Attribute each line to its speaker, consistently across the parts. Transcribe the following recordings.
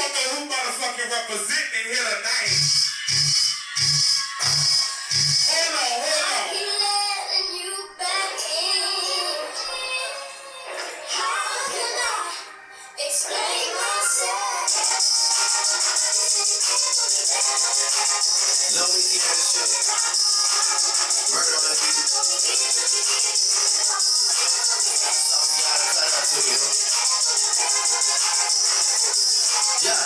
Speaker 1: motherfucker who motherfucking represent me here tonight. Hold on.
Speaker 2: Explain myself.
Speaker 3: No, we see that shit. Murder on the beat. Something gotta cut up to you. Yeah.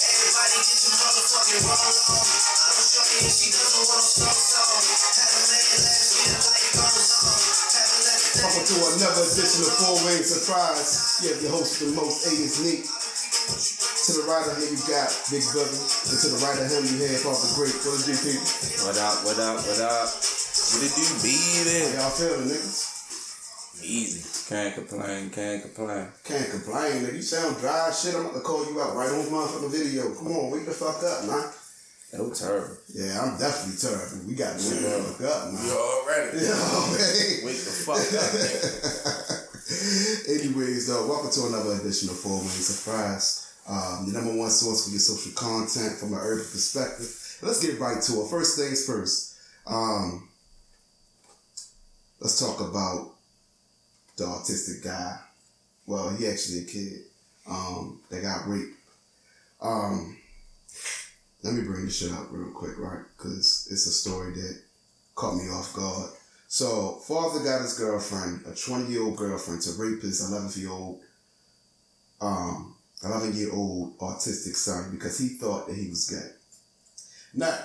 Speaker 3: Everybody get your motherfucking roll on. I don't show you if she doesn't want to slow song. Had a man last year, life goes on.
Speaker 4: Welcome to another edition of Four Way Surprise. Yeah, your host, the most Ayeitsniq. To the right of him, you got Big Boogie. And to the right of him, you have Harvdgreat. What it do, people?
Speaker 5: What up? What it do, baby?
Speaker 4: How y'all feeling, niggas?
Speaker 5: Easy. Can't complain.
Speaker 4: Can't complain, nigga. You sound dry as shit. I'm about to call you out right on motherfucking video. Come on, wake the fuck up, man.
Speaker 5: No terrible.
Speaker 4: Yeah, I'm definitely terrible. We got to wake the fuck up, man.
Speaker 3: You already.
Speaker 4: Yeah, man.
Speaker 5: Wake the fuck up, nigga.
Speaker 4: Anyways, though, welcome to another edition of Four Way Surprise. The number one source for your social content from an urban perspective. Let's get right to it. First things first. Let's talk about the autistic guy. Well, he actually a kid that got raped. Let me bring this shit up real quick, right? Because it's a story that caught me off guard. So, father got his girlfriend, a 20-year-old girlfriend, to rape his 11-year-old autistic son because he thought that he was gay. Now,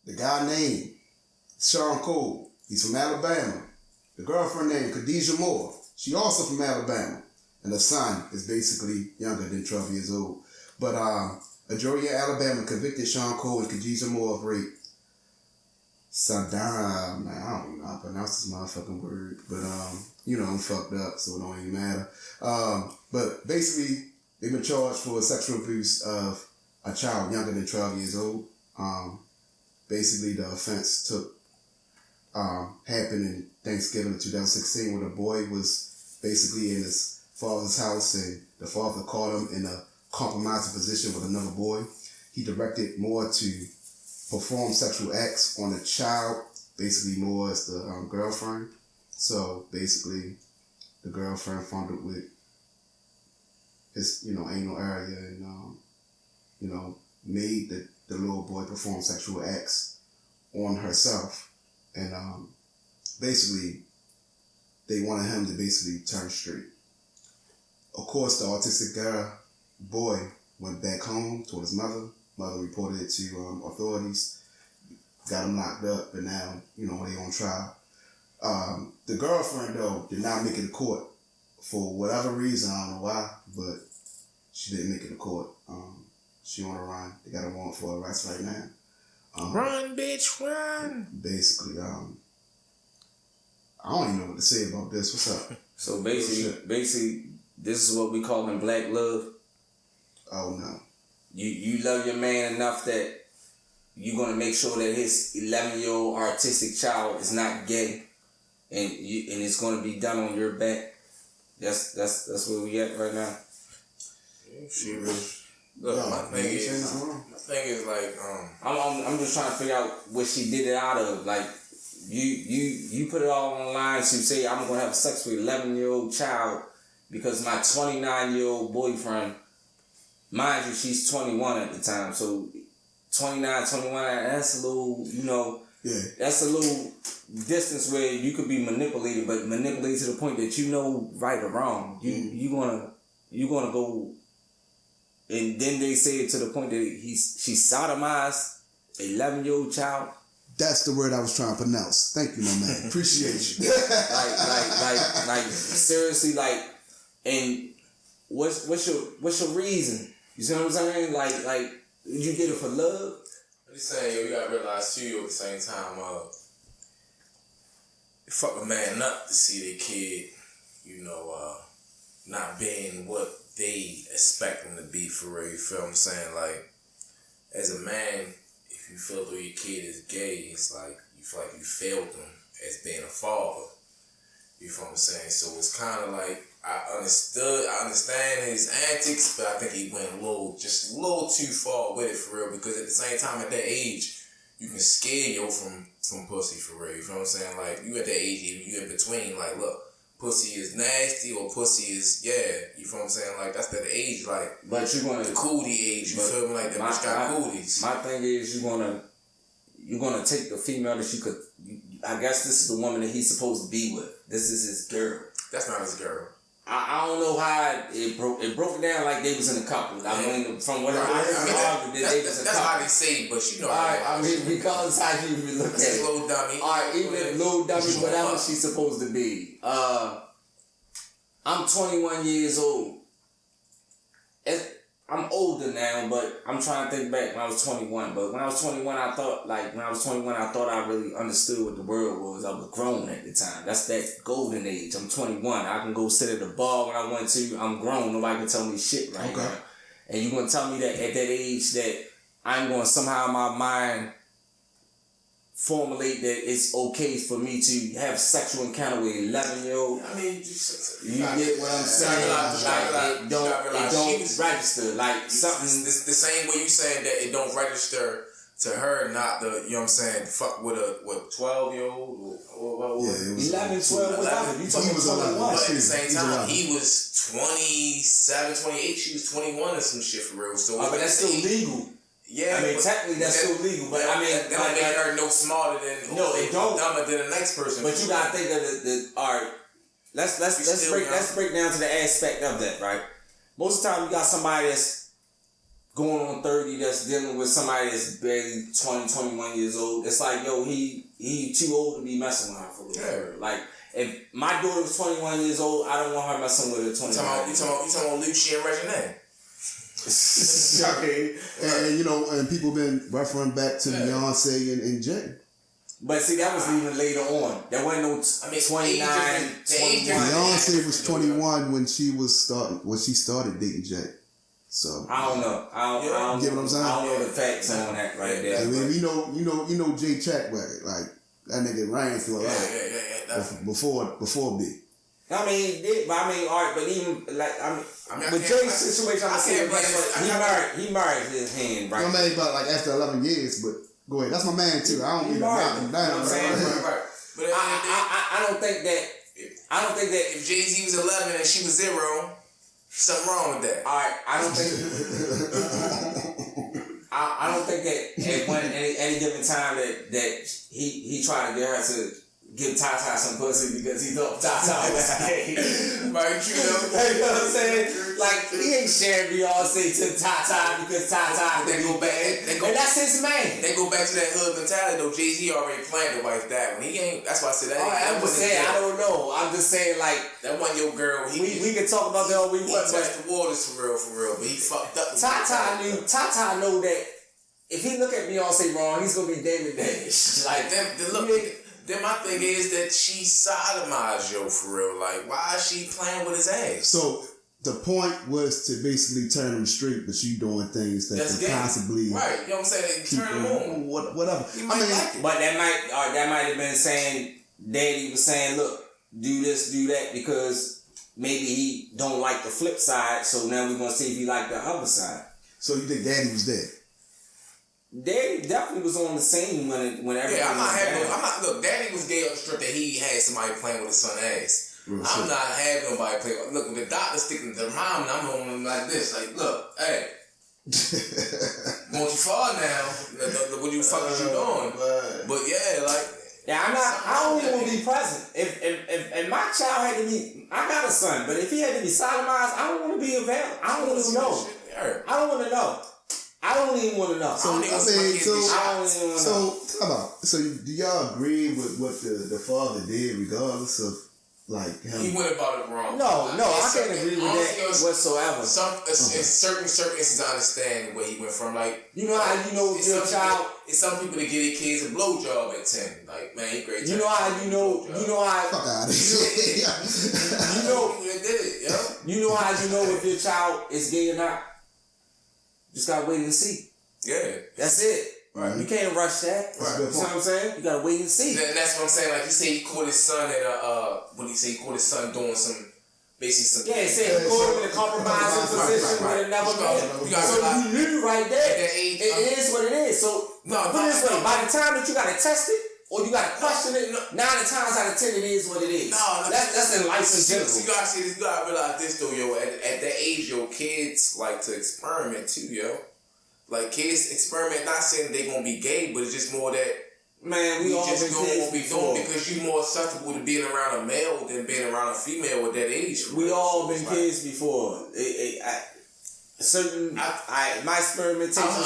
Speaker 4: the guy named Sean Cole, he's from Alabama. The girlfriend named Khadijah Moore, she also from Alabama. And the son is basically younger than 12 years old. But a jury in Alabama convicted Sean Cole and Khadijah Moore of rape. Saddam, man, I don't even know how to pronounce this motherfucking word. But, I'm fucked up, so it don't even matter. But basically, they've been charged for sexual abuse of a child younger than 12 years old. Basically, the offense happened in Thanksgiving of 2016 when the boy was basically in his father's house and the father caught him in a compromising position with another boy. He directed Moore to perform sexual acts on a child. Basically, Moore is the girlfriend. So basically, the girlfriend fondled with his, anal area and, made the little boy perform sexual acts on herself. And basically, they wanted him to basically turn straight. Of course, the autistic boy went back home, told his mother. Mother reported it to authorities, got him locked up, and now, they on trial. The girlfriend, though, did not make it to court for whatever reason. I don't know why, but she didn't make it to court. She on the run. They got a warrant for arrest right now.
Speaker 5: Run, bitch, run.
Speaker 4: Basically, I don't even know what to say about this. What's up?
Speaker 5: So basically, this is what we call in black love.
Speaker 4: Oh no.
Speaker 5: You love your man enough that you're gonna make sure that his 11-year-old autistic child is not gay, and it's gonna be done on your back. That's where we at right now.
Speaker 3: She really. Look, my thing is like
Speaker 5: I'm just trying to figure out what she did it out of. Like you put it all online. So you say I'm gonna have sex with 11-year-old child because my 29-year-old boyfriend, mind you, she's 21 at the time. So 29, 21, that's a little,
Speaker 4: yeah. That's
Speaker 5: a little distance where you could be manipulated, but manipulated to the point that right or wrong. You gonna go. And then they say it to the point that she sodomized an 11-year-old child.
Speaker 4: That's the word I was trying to pronounce. Thank you, my man. Appreciate you.
Speaker 5: like seriously, and what's your reason? You see what I'm saying? Like you did it for love.
Speaker 3: I'm just saying, you gotta realize too, at the same time, you fuck a man up to see their kid, not being what they expect them to be for real. You feel what I'm saying? Like, as a man, if you feel though your kid is gay, it's like you feel like you failed them as being a father. You feel what I'm saying? So it's kind of like I understand his antics, but I think he went a little too far with it for real. Because at the same time, at that age, you can scare yo from pussy for real. You know what I'm saying? Like you at that age, you in between. Like look, pussy is nasty or pussy is You feel what I'm saying? Like that's that age. Like
Speaker 5: but you gonna
Speaker 3: the cootie age. You feel me? Like that bitch got cooties.
Speaker 5: My thing is you're gonna take the female that you could. I guess this is the woman that he's supposed to be with. This is his girl.
Speaker 3: That's not his girl.
Speaker 5: I don't know how it broke it down like they was in a couple. I mean, from what I heard, they was a couple.
Speaker 3: That's how they say it, but you know.
Speaker 5: I mean, because how you even look at it.
Speaker 3: Little dummy.
Speaker 5: All right, even little dummy, whatever she's supposed to be. I'm 21 years old. I'm older now, but I'm trying to think back when I was 21. But when I was 21, I thought I really understood what the world was. I was grown at the time. That's that golden age. I'm 21. I can go sit at the bar when I want to. I'm grown. Nobody can tell me shit right now. And you're going to tell me that at that age that I'm going to somehow in my mind formulate that it's okay for me to have sexual encounter with 11-year-old.
Speaker 3: I mean,
Speaker 5: you get what I'm saying? Like, it don't register. Like something.
Speaker 3: The same way you saying that it don't register to her, not the, you know what I'm saying, fuck with a 12-year-old or
Speaker 5: 11, 12, whatever. You talking 21.
Speaker 3: But at the same time, he was 27, 28. She was 21 or some shit for real. So
Speaker 5: but that's still legal.
Speaker 3: Yeah,
Speaker 5: I mean, technically that's still legal, but I mean,
Speaker 3: that don't make her no smarter than dumber than the next person.
Speaker 5: But you gotta think of the all right. Let's break down to the aspect of that, right? Most of the time, you got somebody that's going on 30 that's dealing with somebody that's barely 20, 21 years old. It's like, yo, he too old to be messing with her for a little bit. Like, if my daughter was 21 years old, I don't want her messing with a 21. You talking about Lucci and Regine?
Speaker 4: Okay, and people been referring back to Beyonce and Jay.
Speaker 5: But see, that was even later on. There wasn't no 29, 21.
Speaker 4: Beyonce was 21 when she started dating Jay. So
Speaker 5: I don't know. I don't
Speaker 4: get what I'm saying?
Speaker 5: I don't know the facts on that right there.
Speaker 4: I mean, you know Jay Chat, like that nigga ran through a lot before B.
Speaker 5: I mean, all right, but even like with Jay's situation, I'm saying he married his hand, right?
Speaker 4: I mean, but like after 11 years, but go ahead. That's my man too. I don't need to knock him down.
Speaker 5: You know what I'm saying? Right. But I don't think that. I don't think that
Speaker 3: if Jay-Z was 11 and she was 0, something wrong with that.
Speaker 5: All right, I don't think. I don't think that at any given time that he tried to get her to give Tata some pussy because he thought Tata was gay.
Speaker 3: Right, you know
Speaker 5: what I'm saying? Like, he ain't sharing Beyonce to Tata because Tata
Speaker 3: they go back.
Speaker 5: And that's his man.
Speaker 3: They go back to that hood mentality though. Jay-Z already planned to wife that one. He ain't. That's why I said that.
Speaker 5: I'm just saying, I don't know. I'm just saying, like,
Speaker 3: that wasn't your girl.
Speaker 5: We can talk about that all we want.
Speaker 3: He touched the waters for real. But he fucked up.
Speaker 5: Tata knew that if he look at Beyonce wrong, he's gonna be David Dash. Like
Speaker 3: Then my thing is that she sodomized yo for real. Like, why is she playing with his ass?
Speaker 4: So the point was to basically turn him straight, but you doing things that can possibly
Speaker 3: right. You know what I'm saying? Turn him on.
Speaker 4: Whatever.
Speaker 5: But that might have been saying Daddy was saying, look, do this, do that, because maybe he don't like the flip side. So now we're gonna see if he like the other side.
Speaker 4: So you think Daddy was there?
Speaker 5: Daddy definitely was on the scene when everything.
Speaker 3: Yeah, look, Daddy was gay on the strip that he had somebody playing with his son's ass. I'm not having nobody play with. Look, when the doctor sticking to the mom, and I'm on him like this, like, look, hey, going too far now. What you fuck is you doing? But yeah, like.
Speaker 5: Yeah, I don't even want to be present. If my child had to be, I got a son, but if he had to be sodomized, I don't want to be available. I don't want to know. I don't want to know. I don't even want to know.
Speaker 4: So do y'all agree with what the father did, regardless of like him?
Speaker 3: He went about it wrong.
Speaker 5: No, I can't agree with that whatsoever.
Speaker 3: In certain instances, I understand where he went from. Like,
Speaker 5: you know how you know your child.
Speaker 3: It's some people that give their kids a blowjob at 10. Like, man, he great.
Speaker 5: You know how fuck out of here. You know how you know if your child is gay or not. Just gotta wait and see.
Speaker 3: Yeah.
Speaker 5: That's it.
Speaker 3: Right.
Speaker 5: You can't rush that.
Speaker 4: Right.
Speaker 5: You know what I'm saying? You gotta wait and see.
Speaker 3: And that's what I'm saying. Like, he said he caught his son at what did he say? He caught his son doing some basically some.
Speaker 5: Yeah, it said put him in a compromising position with another man. So you knew right there. It is what it is. So put it this way: by the time that you got to test it or you got to question it, 9 times out of 10 it is what it is. That's in life in general.
Speaker 3: You gotta see this. You gotta realize this though, yo. At that age, yo, kids like to experiment too, yo. Like kids experiment. Not saying they gonna be gay, but it's just more that.
Speaker 5: Man, we all
Speaker 3: just
Speaker 5: been
Speaker 3: doing
Speaker 5: kids
Speaker 3: what we
Speaker 5: before.
Speaker 3: doing because you more susceptible to being around a male than being around a female at that age.
Speaker 5: We all been kids before. My experimentation.
Speaker 3: I'm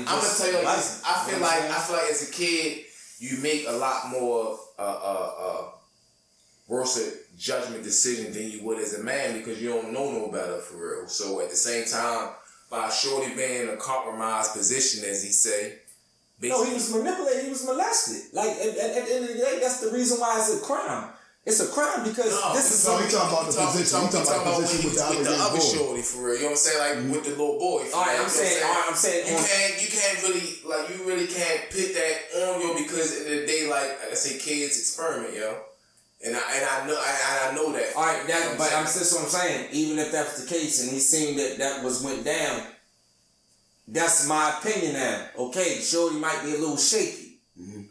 Speaker 3: gonna tell you like this. I feel like as a kid you make a lot more worse judgment decision than you would as a man because you don't know no better for real. So at the same time, by shorty being in a compromised position, as he say.
Speaker 5: No, he was manipulated. He was molested. Like at the end of the day, that's the reason why it's a crime. It's a crime because this is.
Speaker 4: No, he talking about the position. He talking about the position with the other
Speaker 3: shorty for real. You know what I'm saying? Like with the little boy.
Speaker 5: All right, I'm saying.
Speaker 3: You can't really like you really can't put that on yo because at the end of the day, like I say, kids experiment, yo. And I know that.
Speaker 5: All right, but that's what I'm saying. Even if that's the case, and he seen that went down. That's my opinion now. Okay, Shorty might be a little shaky. Mm-hmm.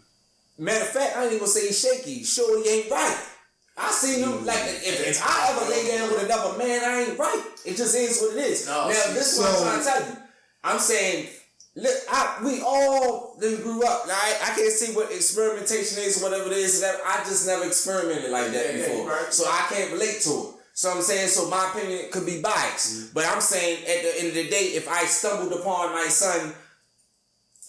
Speaker 5: Matter of fact, I ain't even gonna say he's shaky. Shorty ain't right. I seen him like if I ever lay down with another man, I ain't right. It just is what it is. No, now this is what I'm trying to tell you. I'm saying, look, we all then grew up. Right? I can't see what experimentation is, whatever it is. I just never experimented like that before, right. So I can't relate to it. So I'm saying, so my opinion could be biased. But I'm saying at the end of the day, if I stumbled upon my son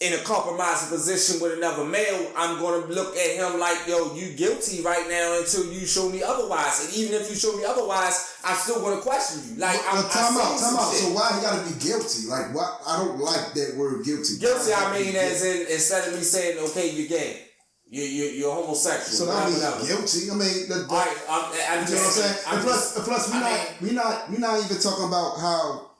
Speaker 5: in a compromising position with another male, I'm going to look at him like, yo, you guilty right now until you show me otherwise. And even if you show me otherwise, I'm still going to question you. Like,
Speaker 4: time out. So why he got to be guilty? Like, why? I don't like that word guilty.
Speaker 5: Guilty, I mean, as in, instead of me saying, okay, you're gay. You're homosexual.
Speaker 4: So that means guilty. I mean, you know what I'm saying. And plus, we're not even talking about how,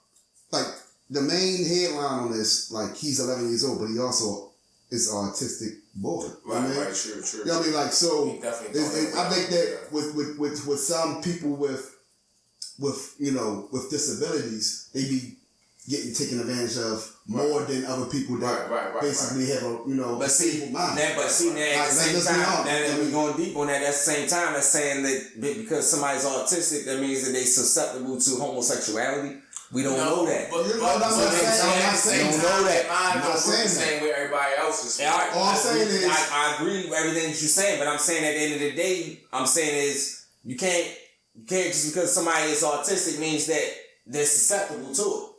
Speaker 4: like, the main headline on this, like, he's 11 years old, but he also is an autistic boy.
Speaker 3: Right, true.
Speaker 4: You know what I mean? Like, so I think that with some people with disabilities, they be getting taken advantage of more than other people that basically have a stable mind.
Speaker 5: But see, now at the same time, now that we're going deep on that, at the same time, that's saying that because somebody's autistic, that means that they're susceptible to homosexuality. We don't know that.
Speaker 4: But I'm not saying that.
Speaker 3: I'm not saying where everybody else is.
Speaker 4: All I'm saying is
Speaker 5: I agree with everything that you're saying, but I'm saying at the end of the day, I'm saying is you can't just because somebody is autistic means that they're susceptible to it.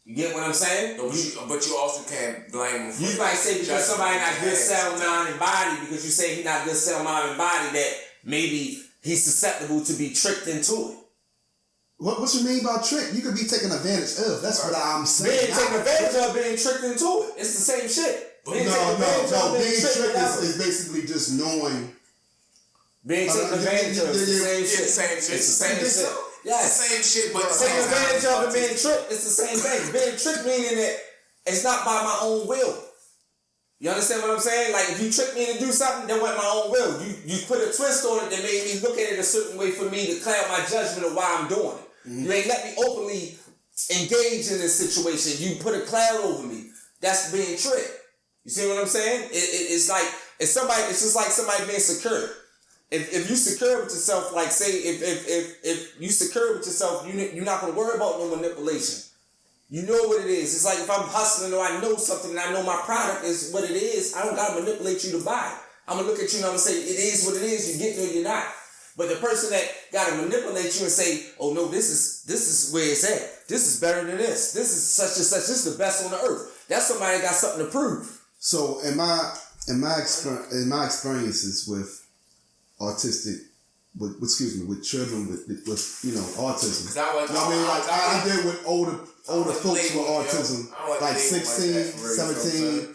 Speaker 5: You get what I'm saying?
Speaker 3: But you also can't blame him for
Speaker 5: you might say because somebody not good cell, mind, and body, because you say he's not good cell, mind, and body, that maybe he's susceptible to be tricked into it.
Speaker 4: What you mean by trick? You could be taken advantage of. That's what I'm saying.
Speaker 5: Being taken advantage of, being tricked into it. It's the same shit.
Speaker 4: No. Being tricked is basically just knowing.
Speaker 5: Being taken advantage of is the same shit.
Speaker 3: It's the same shit.
Speaker 5: Yes.
Speaker 3: Same shit, but
Speaker 5: taking advantage of and being tricked, it's the same thing. Being tricked meaning that it's not by my own will. You understand what I'm saying? Like if you trick me to do something, that wasn't my own will. You put a twist on it that made me look at it a certain way for me to cloud my judgment of why I'm doing it. Mm-hmm. You ain't let me openly engage in this situation. You put a cloud over me. That's being tricked. You see what I'm saying? It's just like somebody being secure. If you secure with yourself, like say if you secure with yourself, you're not gonna worry about no manipulation. You know what it is. It's like if I'm hustling or I know something and I know my product is what it is, I don't gotta manipulate you to buy it. I'm gonna look at you and I'm gonna say it is what it is. You get it or you're not. But the person that gotta manipulate you and say, oh no, this is where it's at. This is better than this. This is such and such. This is the best on the earth. That's somebody that got something to prove.
Speaker 4: So in my experiences with autistic, with children with autism. I deal with older folks with autism, like 16, 17,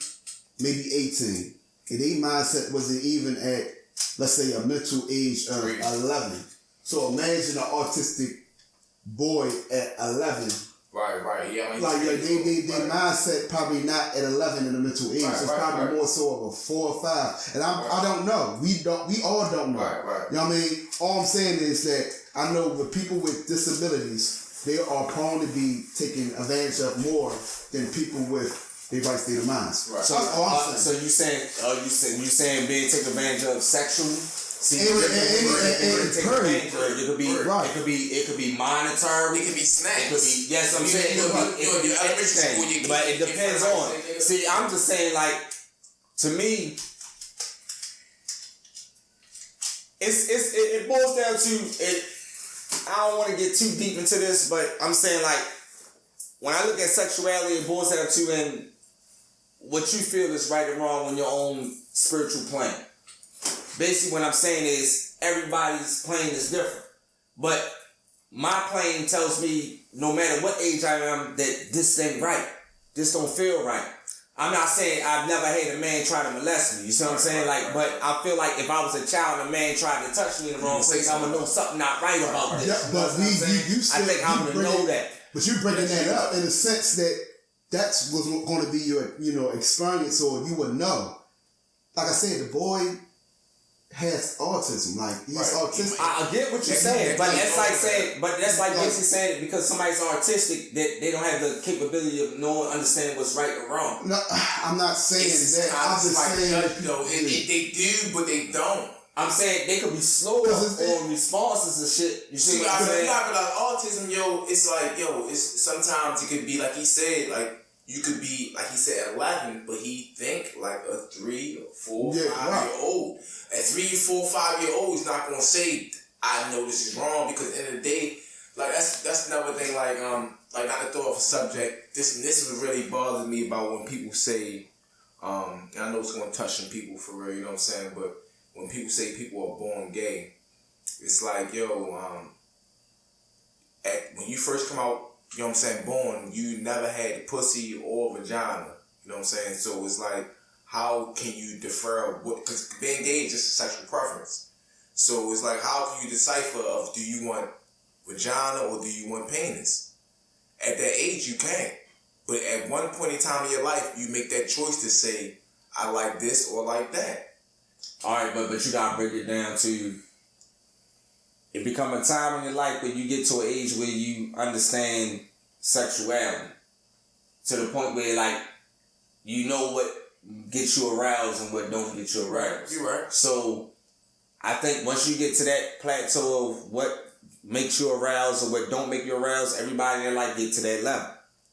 Speaker 4: maybe 18. And their mindset wasn't even at, let's say, a mental age of 11. So imagine an autistic boy at 11
Speaker 3: Right. Yeah.
Speaker 4: Like their mindset probably not at 11 in the mental age. It's probably more so of a 4 or 5. And I don't know. We all don't know.
Speaker 3: Right.
Speaker 4: You know what I mean? All I'm saying is that I know with people with disabilities, they are prone to be taken advantage of more than people with their right state of minds.
Speaker 5: Right.
Speaker 4: So, that's all I'm saying.
Speaker 5: So you saying being taken advantage of sexually? See, it could be monetary.
Speaker 3: It could be snacks.
Speaker 5: It could be I'm saying it could be everything. But it depends on. See, I'm just saying, like, to me, it boils down to it. I don't want to get too deep into this, but I'm saying, like, when I look at sexuality, it boils down to and what you feel is right and wrong on your own spiritual plane. Basically, what I'm saying is everybody's plane is different. But my plane tells me, no matter what age I am, that this ain't right. This don't feel right. I'm not saying I've never had a man try to molest me. You see what I'm saying? But I feel like if I was a child and a man tried to touch me in the wrong place, I'm going to know something not right about this.
Speaker 4: Yeah, but
Speaker 5: I think I'm going to know that.
Speaker 4: But you're bringing that up in the sense that that's what's going to be your experience, or you would know. Like I said, the boy has autism. Like, he's autistic.
Speaker 5: I get what you're saying, but that's like basically saying because somebody's autistic that they don't have the capability of knowing, understanding what's right or wrong.
Speaker 4: No, I'm not saying that. I'm just saying
Speaker 3: they do, but they don't.
Speaker 5: I'm saying they could be slower on responses and shit. You see what I'm saying?
Speaker 3: Like autism, it's like, it's sometimes it could be like he said, like you could be like he said 11, but he think like a 3 or 4, 5-year-old. A 3, 4, 5-year-old is not gonna say I know this is wrong, because at the end of the day, like that's another thing. Like not to throw off a subject. This would really bother me about when people say, and I know it's gonna touch some people for real. You know what I'm saying? But when people say people are born gay, it's like, when you first come out, you know what I'm saying, born, you never had pussy or vagina. You know what I'm saying? So it's like, how can you defer because being gay is just a sexual preference. So it's like, how can you decipher of, do you want vagina or do you want penis? At that age, you can't. But at one point in time in your life, you make that choice to say, I like this or like that.
Speaker 5: All right, but you gotta break it down to it become a time in your life where you get to an age where you understand sexuality to the point where, like, you know what gets you aroused and what don't get you aroused.
Speaker 3: You're right.
Speaker 5: So I think once you get to that plateau of what makes you aroused or what don't make you aroused, everybody in their life get to that level.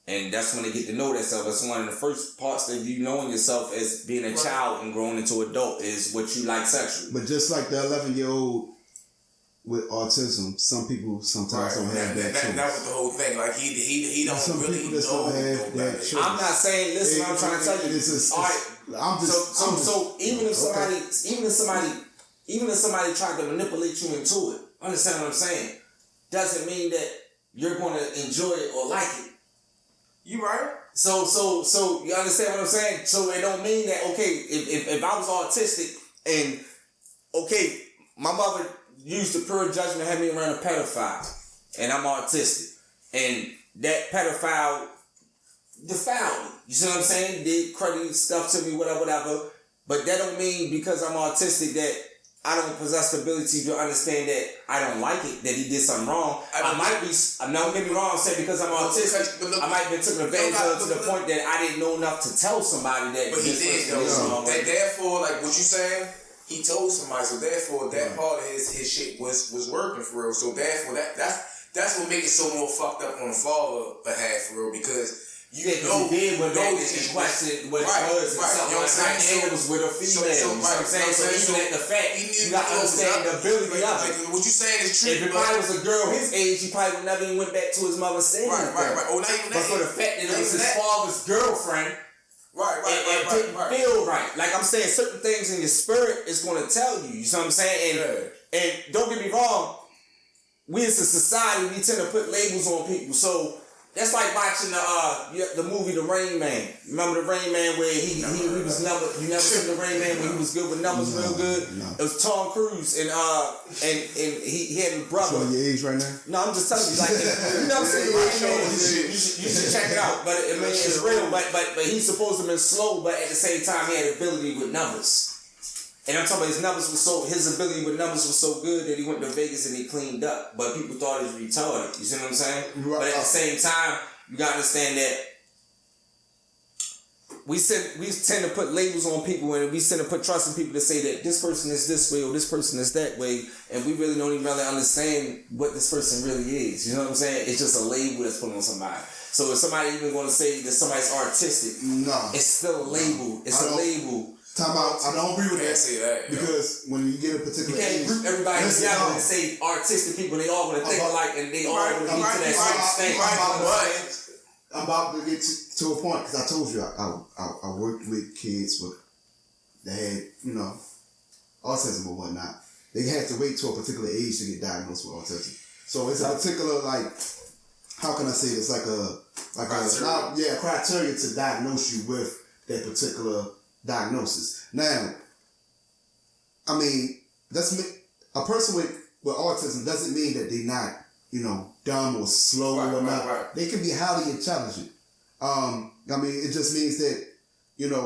Speaker 5: And that's when they get to know themselves. That's one of the first parts that you knowing yourself as being a child and growing into adult is what you like sexually.
Speaker 4: But just like the 11-year-old with autism, some people sometimes don't have that choice.
Speaker 3: That was the whole thing. Like he don't
Speaker 4: some
Speaker 3: really
Speaker 4: people just don't have that choice.
Speaker 5: I'm not saying. Listen, I'm trying to tell you. So even if somebody tried to manipulate you into it, understand what I'm saying? Doesn't mean that you're going to enjoy it or like it.
Speaker 3: You right.
Speaker 5: So you understand what I'm saying? So it don't mean that, okay, if I was autistic and, okay, my mother used the pure judgment to have me around a pedophile and I'm autistic and that pedophile defiled me. You see what I'm saying? Did cruddy stuff to me, whatever. But that don't mean because I'm autistic that I don't possess the ability to understand that I don't like it, that he did something wrong. Don't get me wrong, I'm saying because I'm autistic, I might have been taken advantage of to the point that I didn't know enough to tell somebody that.
Speaker 3: But he did, though. Therefore, like what you saying, he told somebody, so therefore that part of his shit was working for real. So therefore that's what makes it so more fucked up on the father behalf for real, because you know
Speaker 5: he did when they questioned what it was and something like that. And it was with a female. You know what I'm saying? So even at the fact, you got to understand the ability of it.
Speaker 3: What you saying is true.
Speaker 5: If it probably was a girl his age, he probably never even went back to his mother saying anything.
Speaker 3: Right. Oh, not even that.
Speaker 5: But for the fact that it was his father's girlfriend, it didn't feel right. Like I'm saying, certain things in your spirit is going to tell you. You know what I'm saying? And don't get me wrong, we as a society, we tend to put labels on people. So That's like watching the movie The Rain Man. Remember The Rain Man where he was never, you never seen The Rain Man when he was good with numbers real good?
Speaker 4: No.
Speaker 5: It was Tom Cruise and he had a brother.
Speaker 4: Showing your age right now?
Speaker 5: No, I'm just telling you, like, you never seen The Rain Man, you should check it out. But I mean, it's real, but he's supposed to have been slow, but at the same time he had ability with numbers. And I'm talking about his ability with numbers was so good that he went to Vegas and he cleaned up. But people thought he was retarded. You see what I'm saying? Right. But at the same time, you gotta understand that we tend to put labels on people and we tend to put trust in people to say that this person is this way or this person is that way, and we really don't even really understand what this person really is. You know what I'm saying? It's just a label that's put on somebody. So if somebody even gonna say that somebody's artistic,
Speaker 4: no,
Speaker 5: it's still a label. It's a label.
Speaker 4: Time out. I don't agree with that.
Speaker 3: Say that
Speaker 4: because when you get a particular
Speaker 5: you can't group everybody together and say artistic people. They all gonna think alike and they all gonna be to that same thing.
Speaker 4: I'm about to get to a point because I told you I worked with kids that had autism or whatnot. They had to wait to a particular age to get diagnosed with autism. So it's a particular how can I say this a criteria to diagnose you with that particular diagnosis. Now, I mean, a person with autism doesn't mean that they're not, dumb or slow or not. Right. They can be highly intelligent. I mean, it just means that,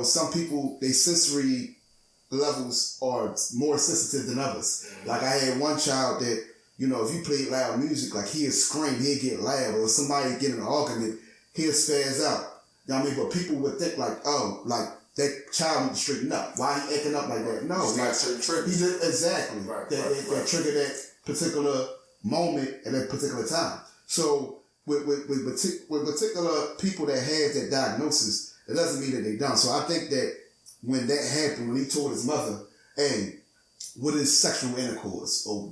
Speaker 4: some people, their sensory levels are more sensitive than others. Mm-hmm. Like I had one child that, if you played loud music, like he'd scream, he'd get loud, or somebody get in an argument, he'd spaz out. You know what I mean? But people would think that child needs to straighten up. Why he acting up like that? No,
Speaker 3: it's not certain triggers.
Speaker 4: Exactly. That trigger that particular moment at that particular time. So with particular people that had that diagnosis, it doesn't mean that they done. So I think that when that happened, when he told his mother, "Hey, what is sexual intercourse?" or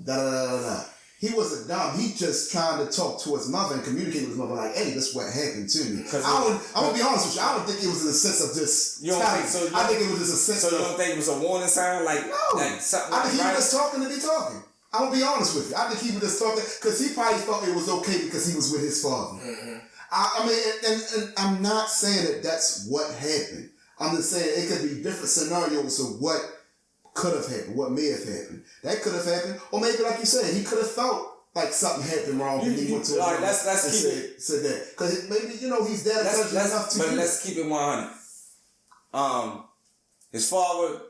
Speaker 4: he wasn't dumb. He just trying to talk to his mother and communicate with his mother like, "Hey, this is what happened to me." I'm gonna be honest with you. I don't think it was in the sense of just. I think it was just a sense.
Speaker 5: So you don't think it was a warning sign, like
Speaker 4: no?
Speaker 5: Like something
Speaker 4: I think he
Speaker 5: right?
Speaker 4: was just talking to be talking. I'm gonna be honest with you. I think he was just talking because he probably thought it was okay because he was with his father. Mm-hmm. I mean, and I'm not saying that that's what happened. I'm just saying it could be different scenarios of what could have happened, what may have happened. That could have happened, or maybe like you said, he could have felt like something happened wrong and he went to
Speaker 5: his let's keep it
Speaker 4: said that because maybe he's that intelligent enough to.
Speaker 5: But let's keep it 100. His father.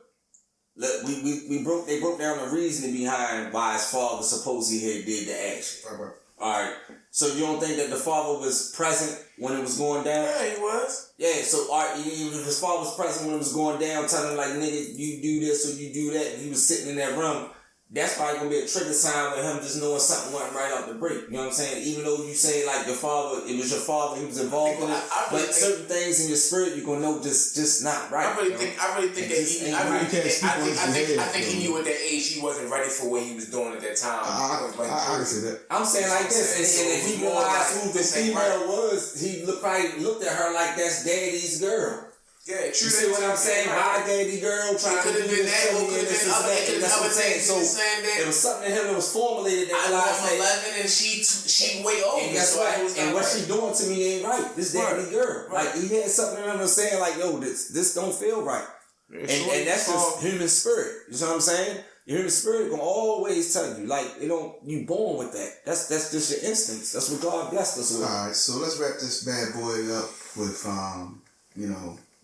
Speaker 5: They broke down the reasoning behind why his father supposedly had did the action.
Speaker 4: Right.
Speaker 5: Alright. So you don't think that the father was present when it was going down?
Speaker 3: Yeah, he was.
Speaker 5: Yeah, so his father was present when it was going down, telling him like, nigga, you do this or you do that, and he was sitting in that room. That's probably gonna be a trigger sign with him just knowing something went right off the break. You know what I'm saying? Even though you say like your father, it was your father, he was involved in it. But certain things in your spirit you gonna know just not right.
Speaker 3: I really think he knew at that age he wasn't ready for what he was doing at that time.
Speaker 4: I can see that.
Speaker 5: I'm saying like this, and if he realized who the female was, he probably looked at her like that's daddy's girl.
Speaker 3: Yeah,
Speaker 5: true. You see what I'm saying? Hi, daddy girl, trying to do this, that's what I'm saying. So it was something in him that was formulated that
Speaker 3: I'm 11 and she way over.
Speaker 5: And guess what? And what she doing to me ain't right. This daddy girl. Right. Like he had something in him saying like, yo, this don't feel right. And that's just human spirit. You know what I'm saying? Your human spirit gonna always tell you, like, you born with that. That's just your instincts. That's what God blessed us with.
Speaker 4: Alright, so let's wrap this bad boy up with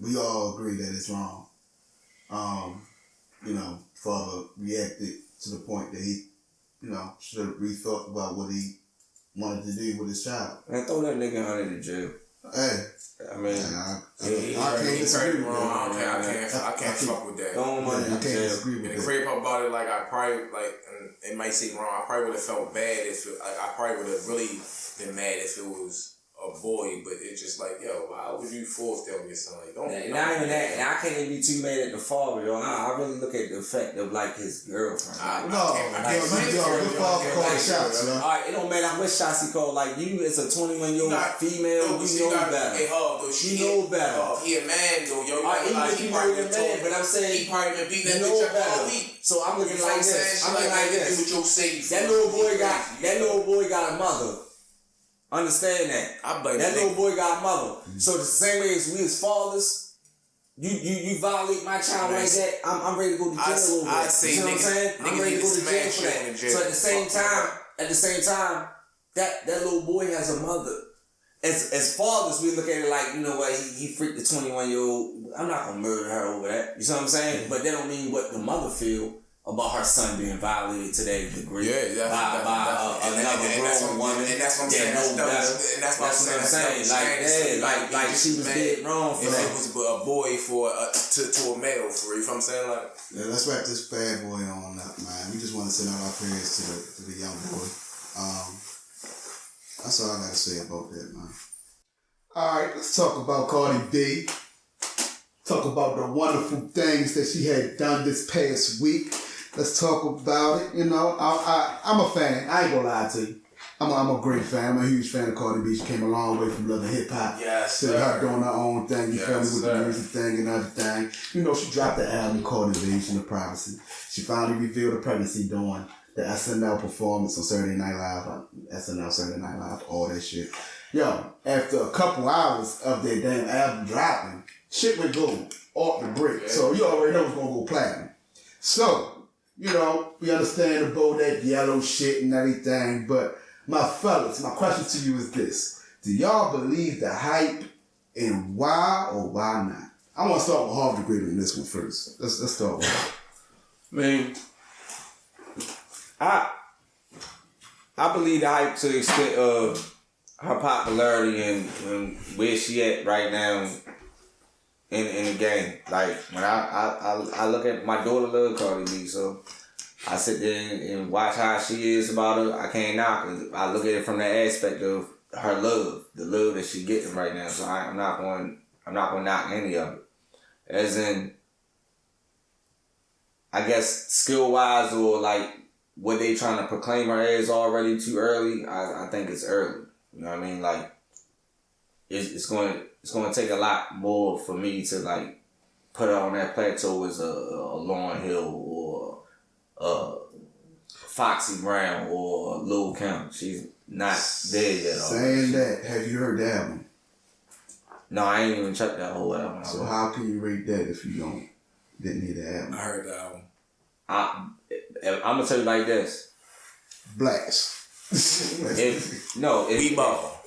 Speaker 4: we all agree that it's wrong. Father reacted to the point that he, should have rethought about what he wanted to do with his child.
Speaker 5: Man, throw that nigga out of the jail.
Speaker 4: Hey.
Speaker 5: I mean,
Speaker 4: I can't disagree with that.
Speaker 3: I can't fuck with that.
Speaker 4: I can't disagree with that.
Speaker 3: And the crazy part about it, like, I probably, it might seem wrong, I probably would have felt bad I probably would have really been mad if it was a boy, but it's just like, yo, why would you force that on your son? Like, don't.
Speaker 5: Not even that, and I can't even be too mad at the father, yo. I really look at the effect of like his girlfriend.
Speaker 4: Good father calling shots, man.
Speaker 5: Alright, it don't matter what shots he called. Like you, as a 21-year-old female, you know better. You know better.
Speaker 3: He a man though, yo.
Speaker 5: Even if you know you're a man, but I'm saying
Speaker 3: he probably been beating that bitch up all week.
Speaker 5: So I'm looking like this. I'm looking like this.
Speaker 3: With your safe.
Speaker 5: That little boy got a mother. Understand that.
Speaker 3: I blame
Speaker 5: that
Speaker 3: the
Speaker 5: little
Speaker 3: nigga.
Speaker 5: boy got a mother. So the same way as we as fathers, you violate my child like that, I'm ready to go to jail over that.
Speaker 3: I say
Speaker 5: you know what I'm saying?
Speaker 3: niggas
Speaker 5: I'm ready to go to jail
Speaker 3: smash
Speaker 5: for
Speaker 3: you
Speaker 5: that.
Speaker 3: in jail.
Speaker 5: So at the same time, that little boy has a mother. As fathers, we look at it like, you know what, he freaked the 21-year-old. I'm not gonna murder her over that. You see what I'm saying?
Speaker 3: Mm-hmm.
Speaker 5: But that don't mean what the mother feel about her son being violated to that degree.
Speaker 3: Yeah,
Speaker 5: by another grown woman.
Speaker 3: And that's what I'm saying.
Speaker 5: And that's what I'm saying. Like she was dead wrong for that.
Speaker 3: If it was a boy to a male, for real. You know what I'm saying? Like,
Speaker 4: Yeah, let's wrap this bad boy on up, man. We just want to send out our prayers to the young boy. That's all I gotta say about that, man. All right, let's talk about Cardi B. Talk about the wonderful things that she had done this past week. Let's talk about it. You know, I'm a fan. I ain't gonna lie to you. I'm a great fan. I'm a huge fan of Cardi B. She came a long way from loving hip hop
Speaker 3: yes,
Speaker 4: to her doing her own thing. You feel me, with the music thing and everything. You know, she dropped the album called Invasion of Privacy. She finally revealed her pregnancy during the SNL performance on Saturday Night Live, SNL Saturday Night Live, all that shit. Yo, after a couple hours of their damn album dropping, shit went gold off the break.
Speaker 3: Yeah.
Speaker 4: So you already know it's gonna go platinum. So, you know, we understand about that yellow shit and everything, but my fellas, my question to you is this. Do y'all believe the hype, and why or why not? I want to start with Harvdgreat on this one first. Let's start with her.
Speaker 5: Man, I believe the hype to the extent of her popularity and where she at right now in the game. Like, when I look at my daughter love Cardi B, so I sit there and watch how she is about her. I can't knock it. I look at it from that aspect of her love, the love that she getting right now. So I'm not going to knock any of it. As in, I guess skill wise or like what they trying to proclaim her as already too early. I think it's early. You know what I mean? Like, it's going to take a lot more for me to like put her on that plateau as a Lauryn Hill or Foxy Brown or Lil Kim. She's not there yet.
Speaker 4: Saying that, have you heard the album?
Speaker 5: No, I ain't even checked that whole album.
Speaker 4: So how can you rate that if you didn't hear the album?
Speaker 3: I heard the album.
Speaker 5: I'm gonna tell you like this.
Speaker 4: Blacks.
Speaker 3: We ball.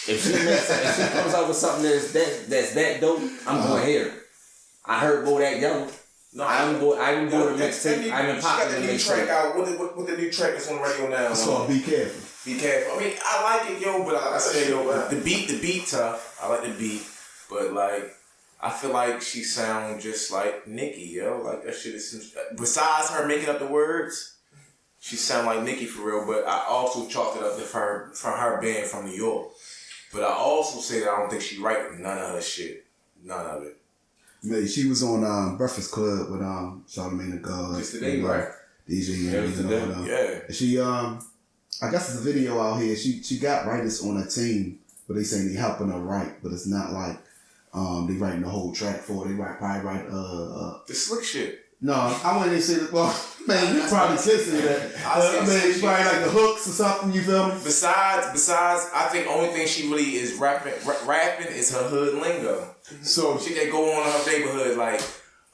Speaker 5: If she comes up with something that's that dope, I'm gonna hear it. I heard Bodak Yellow. No, I didn't go to the mixtape. I didn't pop the
Speaker 3: new
Speaker 5: mixtape.
Speaker 3: track out. What the new track that's on the radio now?
Speaker 4: It's called Be Careful.
Speaker 3: Be Careful. I mean, I like it, yo, but like I said, yo, the beat tough. I like the beat, but like, I feel like she sound just like Nicki, yo. Like that shit is. Besides her making up the words, she sound like Nicki for real. But I also chalked it up to her from her being from New York. But I also say that I don't think she writing none of her shit, none of it.
Speaker 4: Man, she was on Breakfast Club with Charlamagne the God.
Speaker 3: Just today, right?
Speaker 4: DJ and all that.
Speaker 3: Yeah.
Speaker 4: She I guess there's a video out here. She got writers on her team, but they saying they helping her write, but it's not like they writing the whole track for her. They probably write
Speaker 3: the slick shit.
Speaker 4: No, I wouldn't even say that. Well, man, you probably listen to that. I mean, it's probably like the hooks or something. You feel me?
Speaker 3: Besides, I think the only thing she really is rapping is her hood lingo.
Speaker 4: So
Speaker 3: she that go on in her neighborhood like,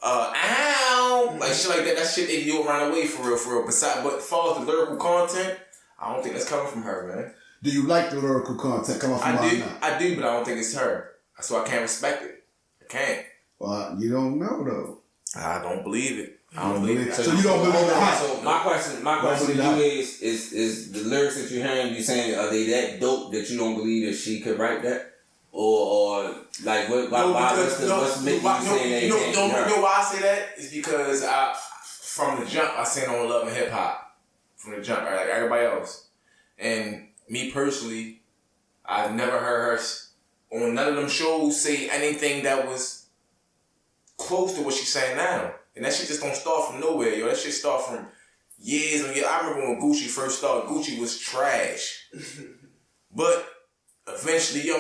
Speaker 3: ow, like shit like that. That shit they do around the way for real. Besides, but as far as the lyrical content, I don't think that's coming from her, man.
Speaker 4: Do you like the lyrical content coming from her?
Speaker 3: I do, but I don't think it's her. So I can't respect it. I can't.
Speaker 4: Well, you don't know though.
Speaker 3: I don't believe it. I don't believe it.
Speaker 4: So you don't believe the hype?
Speaker 5: So my question to you is the lyrics that you're hearing, you saying, are they that dope that you don't believe that she could write that? Or like what's making you saying that?
Speaker 3: You know why I say that? Is because from the jump I seen on Love and Hip Hop. From the jump, right? Like everybody else. And me personally, I've never heard her on none of them shows say anything that was close to what she's saying now. And that shit just don't start from nowhere, yo. That shit start from years and years. I remember when Gucci first started, Gucci was trash. But eventually, yo,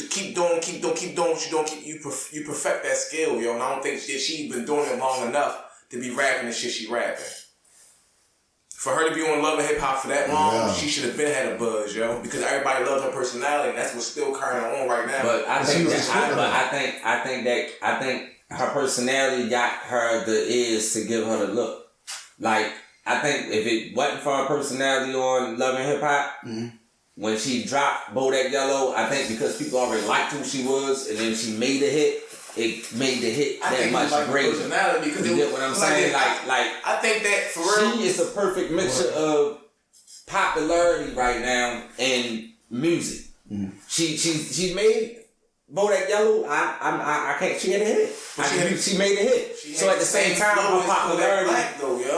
Speaker 3: keep doing what you don't, you perfect that skill, yo. And I don't think she's been doing it long enough to be rapping the shit she rapping. For her to be on Love and Hip Hop for that long, she should have been had a buzz, yo. Because everybody loved her personality, and that's what's still carrying on right now.
Speaker 5: But I think her personality got her the ears to give her the look. Like, I think if it wasn't for her personality on Love and Hip Hop, when she dropped Bodak Yellow, I think because people already liked who she was, and then she made a hit. It made the hit that much greater.
Speaker 3: Because
Speaker 5: you get what I'm saying? Like
Speaker 3: I think that for real,
Speaker 5: she is a perfect mixture of popularity right now and music. She made Bodak Yellow. I can't. She had a hit. She made a hit. So at the same time, her popularity,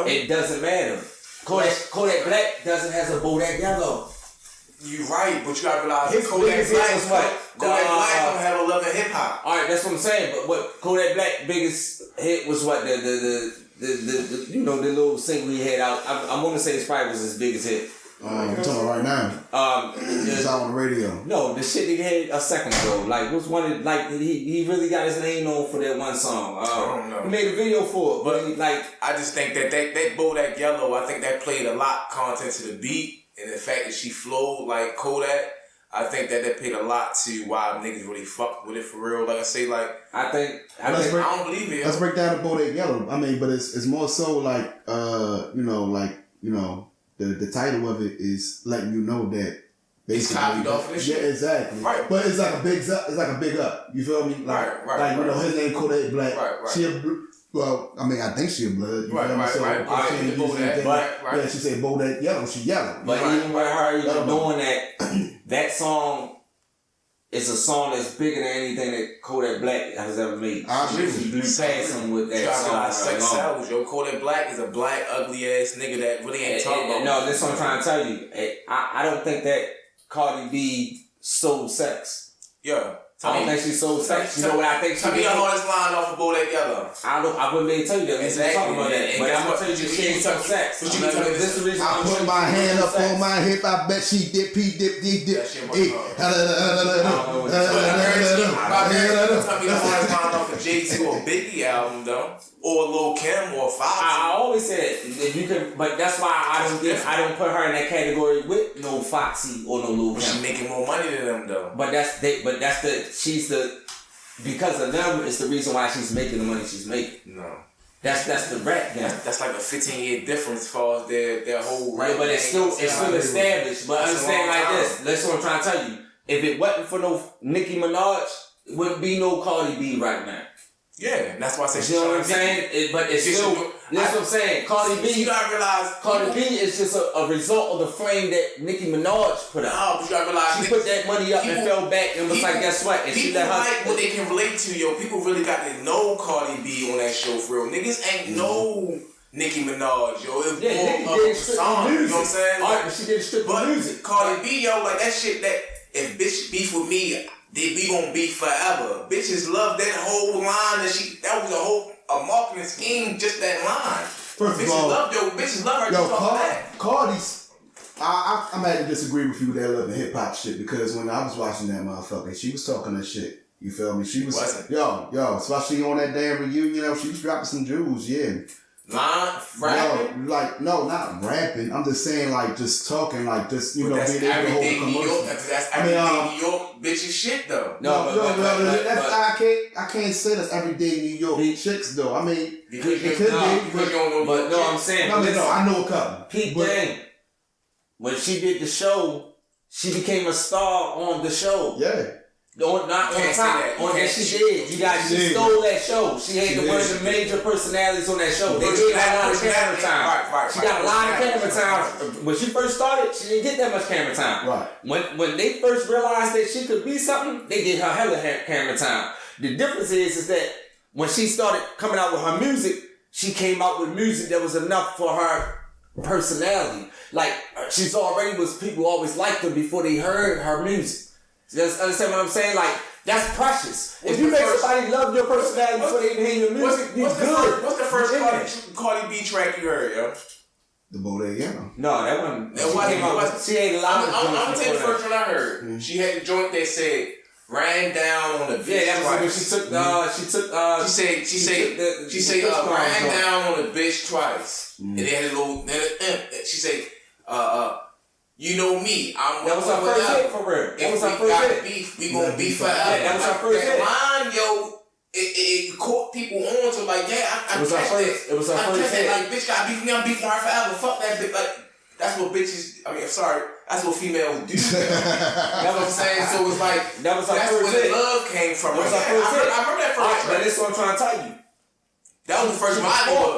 Speaker 5: it doesn't matter. Kodak Black doesn't have a Bodak Yellow.
Speaker 3: You right, but you gotta realize Kodak Black don't have a Love and Hip Hop.
Speaker 5: All right, that's what I'm saying. But what Kodak Black biggest hit was what the you know, the little single he had out. I'm gonna say this probably was his biggest hit.
Speaker 4: I'm talking about right now. It's out on the radio.
Speaker 5: No, the shit he had a second ago. Like, was one of, like, he really got his name on for that one song.
Speaker 3: I don't know.
Speaker 5: He made a video for it, but he, like,
Speaker 3: I just think that Bodak Yellow, I think that played a lot content to the beat. And the fact that she flowed like Kodak, I think that played a lot to why niggas really fuck with it for real. Like I say, like
Speaker 5: I
Speaker 3: don't believe it.
Speaker 4: Let's break down the Bodak Yellow. I mean, but it's more so like the title of it is letting you know that basically
Speaker 3: it's copied off of this shit.
Speaker 4: Yeah, exactly.
Speaker 3: Right.
Speaker 4: But it's like a big up. You feel me? Like,
Speaker 3: right.
Speaker 4: You know, his name Kodak Black.
Speaker 3: Right.
Speaker 4: Well, I mean, I think she a blood. You
Speaker 3: right.
Speaker 4: Yeah, she said Bodak Yellow. She yellow.
Speaker 5: But even with her even doing that, that song is a song that's bigger than anything that Kodak Black has ever made. She blew past him with that song.
Speaker 3: Sex sells, yo. Kodak Black is a black, ugly ass nigga that really ain't talking about.
Speaker 5: No, that's what I'm trying to tell you. I don't think that Cardi B sold sex.
Speaker 3: Yeah.
Speaker 5: I don't think she sold sex. You know what I think she did?
Speaker 3: Tell me the hardest line off of Bodak Yellow.
Speaker 5: I wouldn't be able to tell you that.
Speaker 3: Exactly.
Speaker 5: Talking about that. But I'm going to tell you she ain't sold sex.
Speaker 3: But you can tell me this.
Speaker 4: I put my hand up on my hip. I bet she dip.
Speaker 3: That shit was hard. Tell me the hardest line off of Jay-Z or Biggie album, though. Or Lil' Kim or Foxy.
Speaker 5: I always said if you can, but that's why I don't put her in that category with no Foxy or no Lil' Kim.
Speaker 3: She's making more money than them though.
Speaker 5: Because of them is the reason why she's making the money she's making.
Speaker 3: No.
Speaker 5: That's the rap game.
Speaker 3: That's like a 15-year difference as far as their whole rap.
Speaker 5: Yeah, but it's still established. But understand like this. That's what I'm trying to tell you. If it wasn't for no Nicki Minaj, it wouldn't be no Cardi B right now.
Speaker 3: Yeah, that's why I say she's
Speaker 5: you know what I'm saying? But it's still, that's what I'm saying. Cardi B,
Speaker 3: you gotta realize,
Speaker 5: Cardi B is just a result of the flame that Nicki Minaj put out.
Speaker 3: No, but you gotta realize,
Speaker 5: she put that money up and fell back and was like, guess what? And she let her
Speaker 3: like what they can relate to, yo. People really got to know Cardi B on that show for real. Niggas ain't know Nicki Minaj, yo. It was more of a song, you know what I'm saying?
Speaker 5: Alright, but she did strip the music.
Speaker 3: Cardi B, yo, like that shit that if bitch beef with me, we gonna beef forever. Bitches love that whole line that was a marketing scheme, just that line.
Speaker 4: First of all,
Speaker 3: bitches love her.
Speaker 4: Cardi's. I'm had to disagree with you with that love and hip hop shit because when I was watching that motherfucker, she was talking that shit. You feel me? She was yo, especially on that damn reunion, she was dropping some jewels, yeah.
Speaker 3: Rapping?
Speaker 4: No, not rapping. I'm just saying, like, just talking, like, just, you know, being able to hold a commercial.
Speaker 3: That's everyday New York bitches shit, though.
Speaker 4: I can't say that's everyday New York chicks, though. I mean,
Speaker 3: because you don't know.
Speaker 5: But no, I'm saying.
Speaker 4: No, I know a couple.
Speaker 5: Pete Gang, when she did the show, she became a star on the show.
Speaker 4: Yeah.
Speaker 5: Not on top. On that she did. She stole that show. She had one of the major personalities on that show. They gave her a lot of camera time. She got a lot of camera time. When she first started, she didn't get that much camera time.
Speaker 4: Right.
Speaker 5: When they first realized that she could be something, they gave her hella camera time. The difference is that when she started coming out with her music, she came out with music that was enough for her personality. Like, people always liked her before they heard her music. Just understand what I'm saying? Like, that's precious. If you make somebody love your personality before they even hear your music, you good.
Speaker 3: What's the first Cardi B track you heard, yo?
Speaker 4: The Bodak Yellow.
Speaker 5: No, that one. She ain't a lot of.
Speaker 3: I'm gonna tell you the first one I heard. She had the joint that said, ran down on the bitch.
Speaker 5: Yeah, that was when
Speaker 3: she said ran down on the bitch twice. And they had a little, she said, you know me, I'm
Speaker 5: that was our first hit for real. That was our first hit.
Speaker 3: Beef, we gonna beef forever.
Speaker 5: Yeah, that was our first hit.
Speaker 3: That line, yo, it caught people on to like, yeah, I catch that.
Speaker 5: It was our first hit.
Speaker 3: Like, bitch got beef with me, I'm beefing her forever. Fuck that bitch. Like, that's what bitches, I'm sorry, that's what females do. That's what I'm saying. So it's like, that's where the love came from.
Speaker 5: That was our first hit.
Speaker 3: I remember that first track.
Speaker 5: But that's what I'm trying to tell you.
Speaker 3: That was the first one.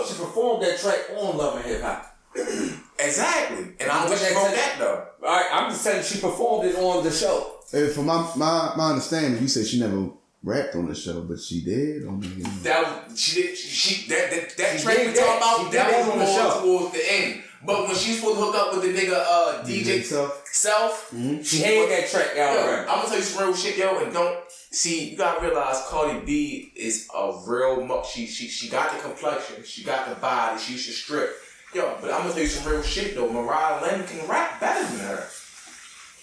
Speaker 5: She performed that track on Love and Hip Hop.
Speaker 3: Exactly. And I don't think she wrote that though.
Speaker 5: Alright, I'm just saying she performed it on the show.
Speaker 4: Hey, from my understanding, you said she never rapped on the show, but she did. That track we talking about, that was more towards the end. But when she was supposed to hook up with the nigga DJ Self,
Speaker 5: she had that track out.
Speaker 3: I'm gonna tell you some real shit, yo, and don't see. You gotta realize Cardi B is a real. She got the complexion, she got the body, she used to strip. Yo, but I'm gonna tell you some real shit though. Mariah Lynn can rap better than her,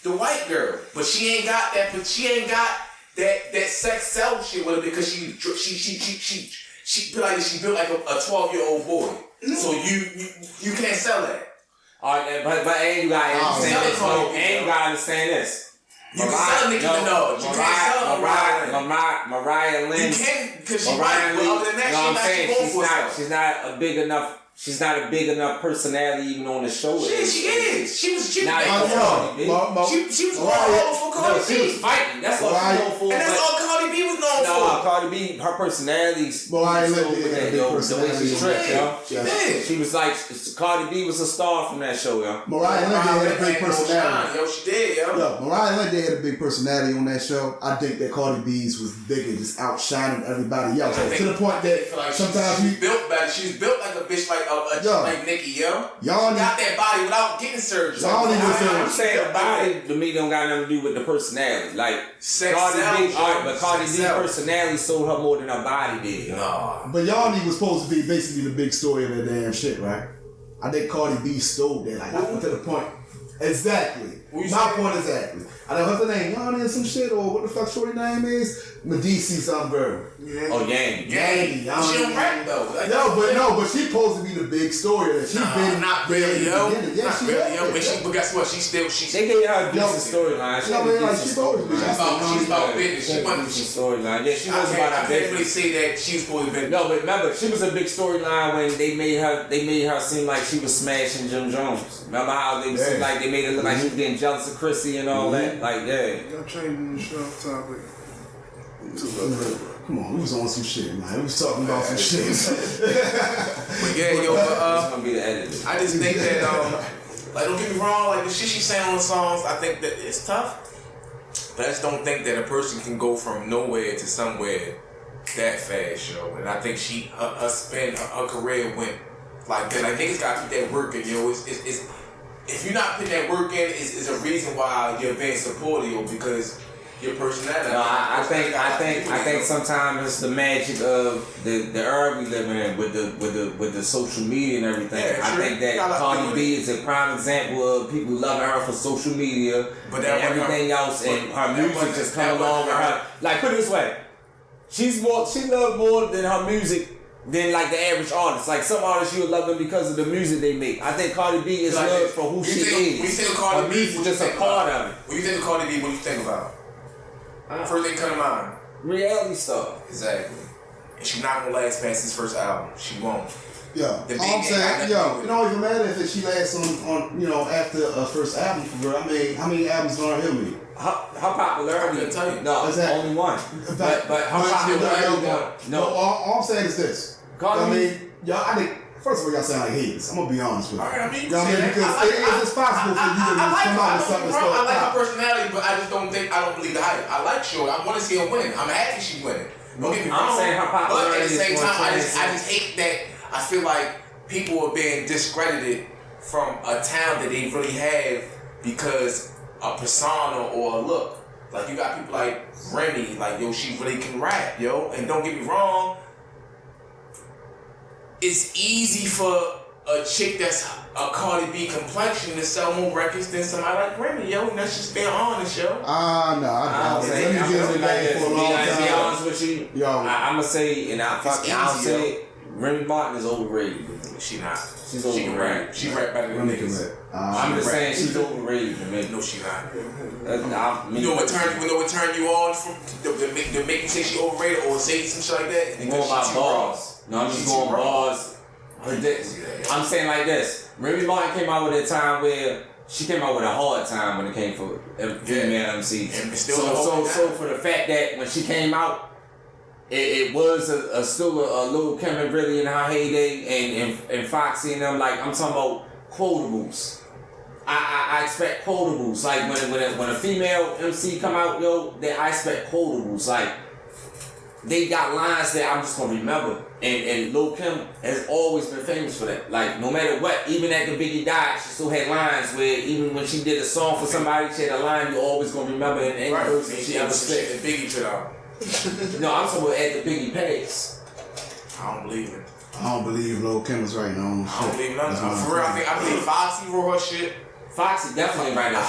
Speaker 3: the white girl, but she ain't got that. But she ain't got that sex self shit with her because she feel like she built like a 12-year-old boy. So you can't sell that.
Speaker 5: Alright, but and you gotta understand this. And you gotta understand this.
Speaker 3: You can sell Nicki Minaj. You can't sell
Speaker 5: Mariah Lynn.
Speaker 3: You can, because she white, but other than that,
Speaker 5: she's not a big enough. She's not a big enough personality even on the show.
Speaker 3: She is. She was
Speaker 5: not
Speaker 3: Cardi B. She was going over for Cardi B.
Speaker 5: She was fighting. That's what she was known for.
Speaker 3: And that's all Cardi B was known for.
Speaker 5: No, Cardi B, her personality's
Speaker 4: Mariah Lynn
Speaker 5: the way she tripped, yo.
Speaker 3: She did.
Speaker 5: She was like, Cardi B was a star from that show, yo.
Speaker 4: Mariah Lynn had a big personality.
Speaker 3: Yo, she did, yo.
Speaker 4: Mariah Lynn had a big personality on that show. I think that Cardi B's was bigger, just outshining everybody else. To the point that sometimes
Speaker 3: she was built better. She was built like a bitch like Nicki, yo.
Speaker 4: Y'all
Speaker 3: got that body without getting surgery.
Speaker 5: I'm saying the body to me don't got nothing to do with the personality. Like Cardi B, but Cardi B's personality sold her more than her body did.
Speaker 3: No.
Speaker 4: But y'all was supposed to be basically the big story of that damn shit, right? I think Cardi B stole that. Like, I went to the point. Exactly. My point exactly. I know what's her name, Yanni or some shit, or what the fuck shorty name is? Medici some girl.
Speaker 3: Yeah.
Speaker 5: Oh, Yanni.
Speaker 3: She don't rap though.
Speaker 4: But she supposed to be the big story that she been
Speaker 3: not really, yo.
Speaker 4: Yeah,
Speaker 3: not
Speaker 4: she
Speaker 3: really, yo. But guess what?
Speaker 5: They gave her a decent storyline. She
Speaker 4: she's
Speaker 3: about business. She wasn't
Speaker 5: storyline. Yeah, she was about
Speaker 3: I can't really say that she was supposed to be.
Speaker 5: No, but remember, she was a big storyline when they made her seem like she was smashing Jim Jones. Remember how they seemed like they made it look like she was getting jealous of Chrissy and all that? Like, yeah.
Speaker 6: Y'all changing the show topic.
Speaker 4: Come on, we was on some shit, man. We was talking about some shit.
Speaker 3: But yeah, yo,
Speaker 5: it's gonna be the editor.
Speaker 3: I just think that, like, don't get me wrong, like the shit she's saying on the songs, I think that it's tough. But I just don't think that a person can go from nowhere to somewhere that fast, yo. And I think her career went like that. Like, niggas gotta keep that working, yo. It's if you're not putting that work in, is a reason why you're being supported, yo, because your personality.
Speaker 5: No, I think sometimes it's the magic of the era we live in with the social media and everything.
Speaker 3: Yeah,
Speaker 5: I
Speaker 3: sure.
Speaker 5: think that Cardi B is a prime example of people loving her for social media and everything else, and her music just come along with her. Like, put it this way, she loved more than her music than like the average artist. Like some artists, you would love them because of the music they make. I think Cardi B is loved for who she is.
Speaker 3: When you think of Cardi B,
Speaker 5: music is just a part of it.
Speaker 3: When you think of Cardi B, what do you think about? First thing come to mind.
Speaker 5: Reality stuff.
Speaker 3: Exactly. And she's not gonna last past this first album. She won't.
Speaker 4: Yeah. All I'm saying, it don't even matter if she lasts on after a first album for her. I mean, how many albums Lauryn Hill made?
Speaker 5: How popularity?
Speaker 3: I can tell you.
Speaker 5: No,
Speaker 4: exactly.
Speaker 5: Only one. But how popularity?
Speaker 4: No. All I'm saying is this. Y'all, I think. First of all, y'all sound like haters. I'm gonna be honest with you.
Speaker 3: Alright, I mean,
Speaker 4: because it's possible for you to come out with something.
Speaker 3: I like her personality, but I just don't believe the hype. I like Shorty. I want to see her win. I'm happy she's winning. Don't get me wrong.
Speaker 5: I'm saying her popularity.
Speaker 3: But at the same time, I just hate that. I feel like people are being discredited from a talent that they really have because a persona or a look. Like, you got people like Remy, like, yo, she really can rap, yo. And don't get me wrong, it's easy for a chick that's a Cardi B complexion to sell more records than somebody like Remy, yo. And that's just being honest, yo.
Speaker 4: No, I don't say. Let me give it a for a long time.
Speaker 5: To be honest with you,
Speaker 4: yo,
Speaker 5: I'm gonna say, and I don't say it, Remy Martin is overrated.
Speaker 3: She not.
Speaker 5: She's overrated.
Speaker 3: She can rap. She rap better than niggas.
Speaker 5: I'm just saying she's overrated to me.
Speaker 3: No, she not.
Speaker 5: You
Speaker 3: know what turn you on from to make you say she overrated or say some shit like that?
Speaker 5: More about bars. No, I'm just going bars. I'm saying like this. Remy Martin came out with a time where she came out with a hard time when it came for female MCs. So for the fact that when she came out, it was still a little Kim really in her heyday and Foxy and them, like I'm talking about quotables. I expect quotables. Like when a female MC come out, yo, then I expect quotables. Like they got lines that I'm just gonna remember. And Lil' Kim has always been famous for that. Like no matter what, even after Biggie died, she still had lines where even when she did a song for somebody, she had a line you always gonna remember in any person she ever said.
Speaker 3: Biggie put out.
Speaker 5: No, I'm talking about at the Biggie pass.
Speaker 3: I don't believe it.
Speaker 4: I don't believe Lil' Kim was right on shit.
Speaker 3: I don't believe nothing. For real, I believe Foxy wrote her shit.
Speaker 5: Foxy definitely right now.
Speaker 4: I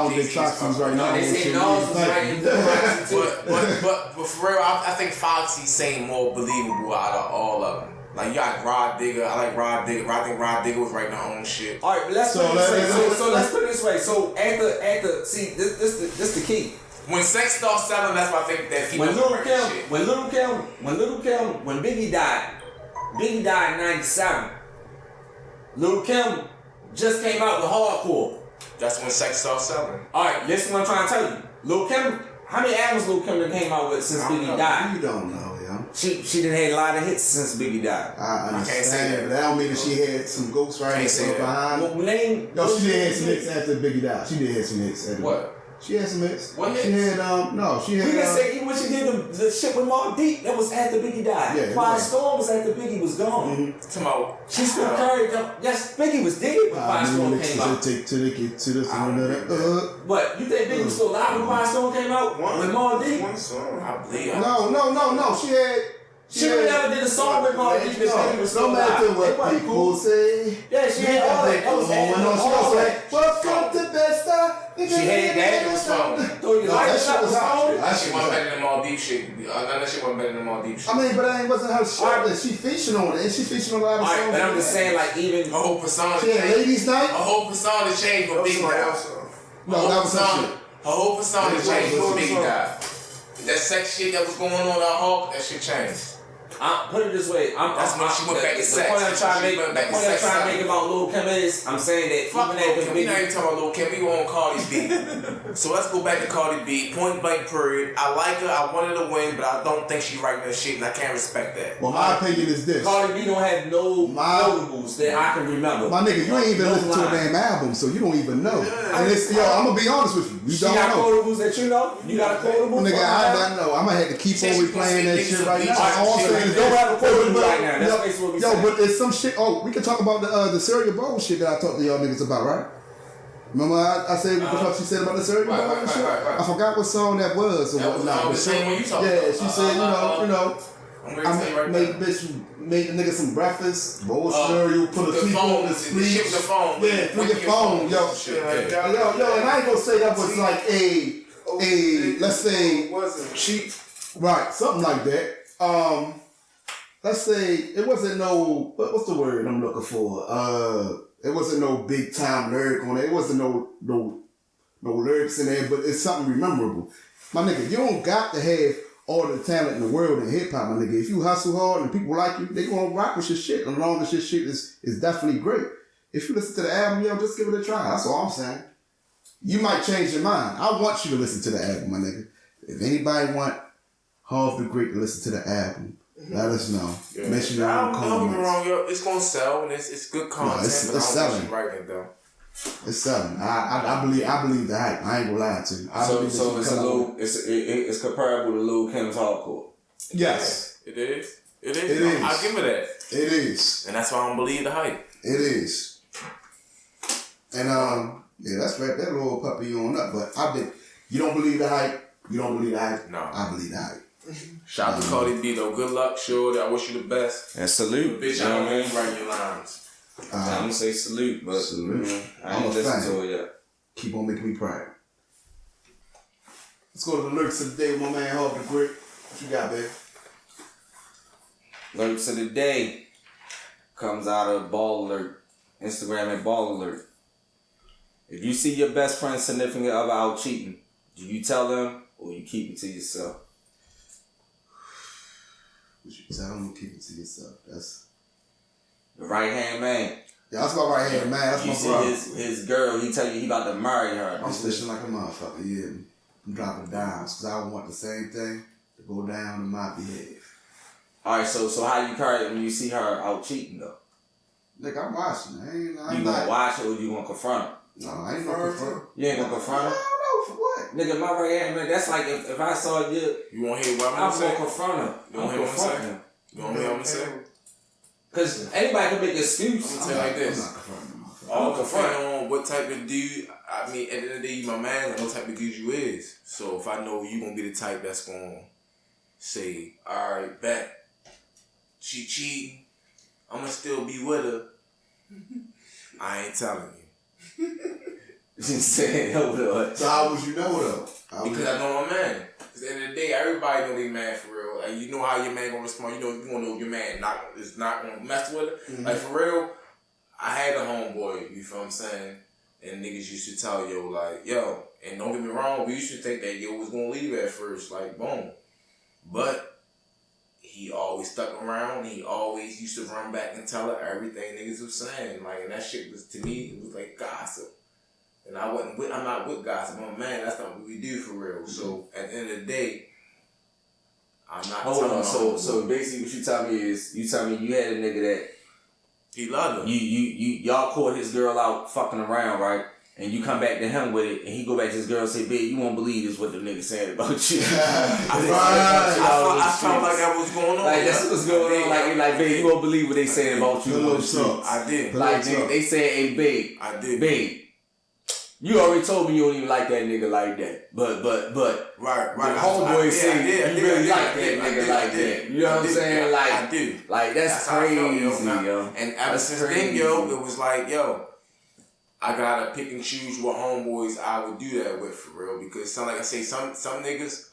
Speaker 4: don't think Foxy was right now.
Speaker 5: They say Nas was right.
Speaker 3: But for real, I think Foxy seemed more believable out of all of them. Like you got Rod Digger. I like Rod Digger. I think Rod Digger was writing her own shit.
Speaker 5: All right, but let's put it this way. So after see this the key.
Speaker 3: When sex starts selling, that's why I think that females
Speaker 5: when Biggie died in '97. Lil' Kim just came out with Hardcore.
Speaker 3: That's when sex starts selling.
Speaker 5: Alright, listen what I'm trying to tell you. Lil' Kim, how many albums Lil' Kim came out with since Biggie died?
Speaker 4: You don't know, yo.
Speaker 5: She done had a lot of hits since Biggie died.
Speaker 4: I understand, but that don't mean that she had some ghostwriting behind.
Speaker 5: Well, name.
Speaker 4: No, she did have some hits after Biggie died. She did have some hits after.
Speaker 3: What?
Speaker 4: She had some hits.
Speaker 3: What hits?
Speaker 4: She had she had.
Speaker 5: You can say even when she did the shit with Mark Deep, that was after Biggie died.
Speaker 4: Yeah,
Speaker 5: Quiet Storm was after Biggie was gone.
Speaker 3: Mm-hmm.
Speaker 5: She still carried up. Yes, Biggie was dead when Quiet Storm came out.
Speaker 4: Take to the get to this and that.
Speaker 5: What? You think Biggie was still alive when Quiet Storm came out? With Mark Deep?
Speaker 3: One song, I believe.
Speaker 4: No. She had.
Speaker 5: She never did a song with Mark Deep that Biggie was still alive.
Speaker 4: No matter what people say.
Speaker 5: Yeah, she had all that. That was all that.
Speaker 4: Welcome to Besta.
Speaker 5: She had that. It was fun.
Speaker 4: That shit was hot.
Speaker 3: That shit wasn't better than All Deep shit. That shit wasn't better than All Deep shit.
Speaker 4: I mean, but that wasn't her shit. She featured on it. And she featured on a lot of songs.
Speaker 5: But I'm just saying, like, even
Speaker 3: her whole persona
Speaker 4: changed. She had Ladies Night.
Speaker 3: Her whole persona changed when Biggie died.
Speaker 4: No, that was her shit.
Speaker 3: Her whole persona changed when Biggie died. That sex shit that was going on at Hulk, that shit changed.
Speaker 5: Put it this way,
Speaker 3: that's when she went back to sex.
Speaker 5: The point I'm trying to make about Lil' Kim is, I'm saying that
Speaker 3: fuck Lil' Kim. We not even talking about Lil' Kim. We on Cardi B. So let's go back to Cardi B. Point blank period. I like her. I wanted to win, but I don't think she writing her shit, and I can't respect that.
Speaker 4: Well, my opinion is this:
Speaker 5: Cardi B don't have no notables that I can remember.
Speaker 4: My nigga, you ain't even listened to a damn album, so you don't even know. Yeah. And it's I'm gonna be honest with you.
Speaker 5: You don't got quotables that you know. You got a quotable.
Speaker 4: Nigga, I don't know. I'm gonna have to keep on replaying that shit right now. All I'm saying is
Speaker 5: don't have a quotable right now. That's basically what we saying.
Speaker 4: But it's some shit. Oh, we can talk about the cereal bowl shit that I talked to y'all niggas about, right? Remember I said what she said about the cereal bowl and shit? I forgot what song that was or whatnot. Yeah, she said, you know, I made the nigga some breakfast, bowl of cereal, put a people on the sleeve. Yeah, through your phone, yo. Yo, and I ain't gonna say that was like a let's say
Speaker 6: wasn't cheap.
Speaker 4: Right, something like that. Let's say it wasn't no what's the word I'm looking for? It wasn't no big time lyric on it. It wasn't no lyrics in there, but it's something memorable. My nigga, you don't got to have all the talent in the world in hip hop, my nigga. If you hustle hard and people like you, they gonna rock with your shit. As long as your shit is definitely great. If you listen to the album, yo, just give it a try. That's all I'm saying. You might change your mind. I want you to listen to the album, my nigga. If anybody want Harvdgreat to listen to the album, let us know.
Speaker 3: Yeah.
Speaker 4: Make sure you don't
Speaker 3: comments. Wrong, yo. It's gonna sell and it's good content.
Speaker 4: No, it's selling.
Speaker 3: Right it though.
Speaker 4: It's selling. I believe the hype. I ain't gonna lie to you.
Speaker 5: It's comparable to Lil' Kim's Hardcore.
Speaker 4: Yes.
Speaker 3: It is. I'll give it that.
Speaker 4: It is.
Speaker 3: And that's why I don't believe the hype.
Speaker 4: It is. And yeah, let's wrap that little puppy on up. But you don't believe the hype? You don't believe the hype?
Speaker 3: No.
Speaker 4: I believe the hype.
Speaker 3: Shout out to Cardi B though. Good luck, sure. I wish you the best.
Speaker 5: And salute.
Speaker 3: Bitch, I don't mean write your lines.
Speaker 5: I'm gonna say salute, but
Speaker 4: Salute.
Speaker 5: I
Speaker 4: I'm
Speaker 5: ain't
Speaker 4: a
Speaker 5: listened
Speaker 4: fan.
Speaker 5: to it yet.
Speaker 4: Keep on making me proud. Let's go to the lyrics of the day with my man Harvdgreat. What you got, babe?
Speaker 5: Lyrics of the day comes out of Ball Alert. Instagram at Ball Alert. If you see your best friend significant other out cheating, do you tell them or you keep it to yourself?
Speaker 4: What you tell them, keep it to yourself. That's
Speaker 5: The right hand man.
Speaker 4: yeah, that's my right hand man. That's
Speaker 5: You
Speaker 4: my
Speaker 5: see
Speaker 4: brother.
Speaker 5: his girl, he tell you he about to marry her.
Speaker 4: I'm fishing like a motherfucker, yeah. I'm dropping dimes because I want the same thing to go down in my behalf.
Speaker 5: Alright, so how you carry it when you see her out cheating though?
Speaker 4: Nigga, I'm watching. I'm
Speaker 5: You
Speaker 4: not.
Speaker 5: gonna watch it or you gonna confront her?
Speaker 4: No, I ain't gonna confront.
Speaker 5: You ain't gonna confront her?
Speaker 4: I don't know for what.
Speaker 5: Nigga, my right hand man, that's like if I saw you,
Speaker 3: You want to hear what I'm
Speaker 5: I'm
Speaker 3: gonna
Speaker 5: gonna
Speaker 3: say?
Speaker 5: confront her.
Speaker 3: You want to hear what I'm saying? You want to hear what I'm saying?
Speaker 5: Cause anybody can make an excuse.
Speaker 3: I'm gonna tell you like this.
Speaker 4: I'm not confronting motherfucker.
Speaker 3: All depending on what type of dude. I mean, at the end of the day, you my man. I know what type of dude you is. So if I know you gonna be the type that's gonna say, all right, bet she cheating, I'm gonna still be with her. I ain't telling you
Speaker 5: She said, hold on.
Speaker 4: So how would you know though?
Speaker 3: because I know my man. Cause at the end of the day, everybody know they man for real. Like you know how your man gonna respond. You gonna know your man is not gonna mess with her.
Speaker 4: Mhm.
Speaker 3: Like for real, I had a homeboy. You feel what I'm saying? And niggas used to tell yo like yo, and don't get me wrong, we used to think that yo was gonna leave at first, like boom, but he always stuck around. He always used to run back and tell her everything niggas was saying. Like, and that shit was, to me, it was like gossip. And I'm not with gossip. I'm man, that's not what we do for real. So at the end of the day, I'm not
Speaker 5: Hold
Speaker 3: telling
Speaker 5: on.
Speaker 3: him.
Speaker 5: So basically, what you tell me is you had a nigga that
Speaker 3: He loved her.
Speaker 5: y'all caught his girl out fucking around, right? And you come back to him with it, and he go back to his girl and say, "Babe, you won't believe this what the nigga said about you."
Speaker 3: I felt like that was going on.
Speaker 5: Like that's what's going on. Like, babe, you won't believe what they saying about you.
Speaker 4: Little talk.
Speaker 3: I did.
Speaker 5: Like they said, "Hey, babe,
Speaker 3: I did.
Speaker 5: babe, you already told me you don't even like that nigga like that." But
Speaker 3: Right.
Speaker 5: the homeboy said you really like that nigga like
Speaker 3: did.
Speaker 5: that. You know what I'm saying? Like
Speaker 3: I do.
Speaker 5: Like that's
Speaker 3: how I felt,
Speaker 5: crazy, yo.
Speaker 3: And ever
Speaker 5: That's
Speaker 3: since then,
Speaker 5: crazy.
Speaker 3: yo, it was like, yo, I gotta pick and choose what homeboys I would do that with for real. Because like I say, some niggas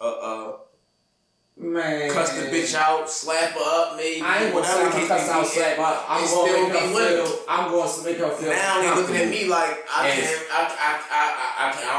Speaker 5: Man,
Speaker 3: cuss the bitch out, slap her up, maybe
Speaker 5: I ain't gonna say
Speaker 3: whatever
Speaker 5: I'm
Speaker 3: case
Speaker 5: cuss
Speaker 3: may
Speaker 5: out,
Speaker 3: be,
Speaker 5: slap her. I'm
Speaker 3: they
Speaker 5: gonna
Speaker 3: still
Speaker 5: make her
Speaker 3: be with
Speaker 5: feel. I'm going to make her feel.
Speaker 3: now they looking at me like I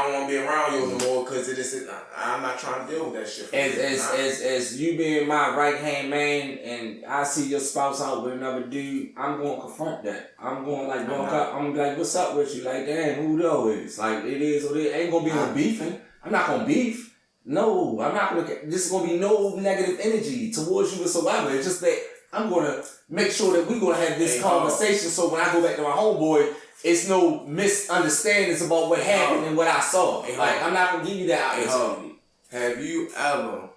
Speaker 3: don't want to be around you no more because it is. I'm not trying to deal with that shit.
Speaker 5: As you being my right hand man, and I see your spouse out with another dude, I'm going to confront that. I'm going like walk up. I'm gonna be like, what's up with you? Like, damn, who though is? Like, it is what it is. Ain't gonna be no beefing. I'm not gonna beef. No, I'm not gonna. This is gonna be no negative energy towards you whatsoever. It's just that I'm gonna make sure that we're gonna have this conversation. So when I go back to my homeboy, it's no misunderstandings about what happened and what I saw. Like, I'm not gonna give you that opportunity.
Speaker 3: Have you ever?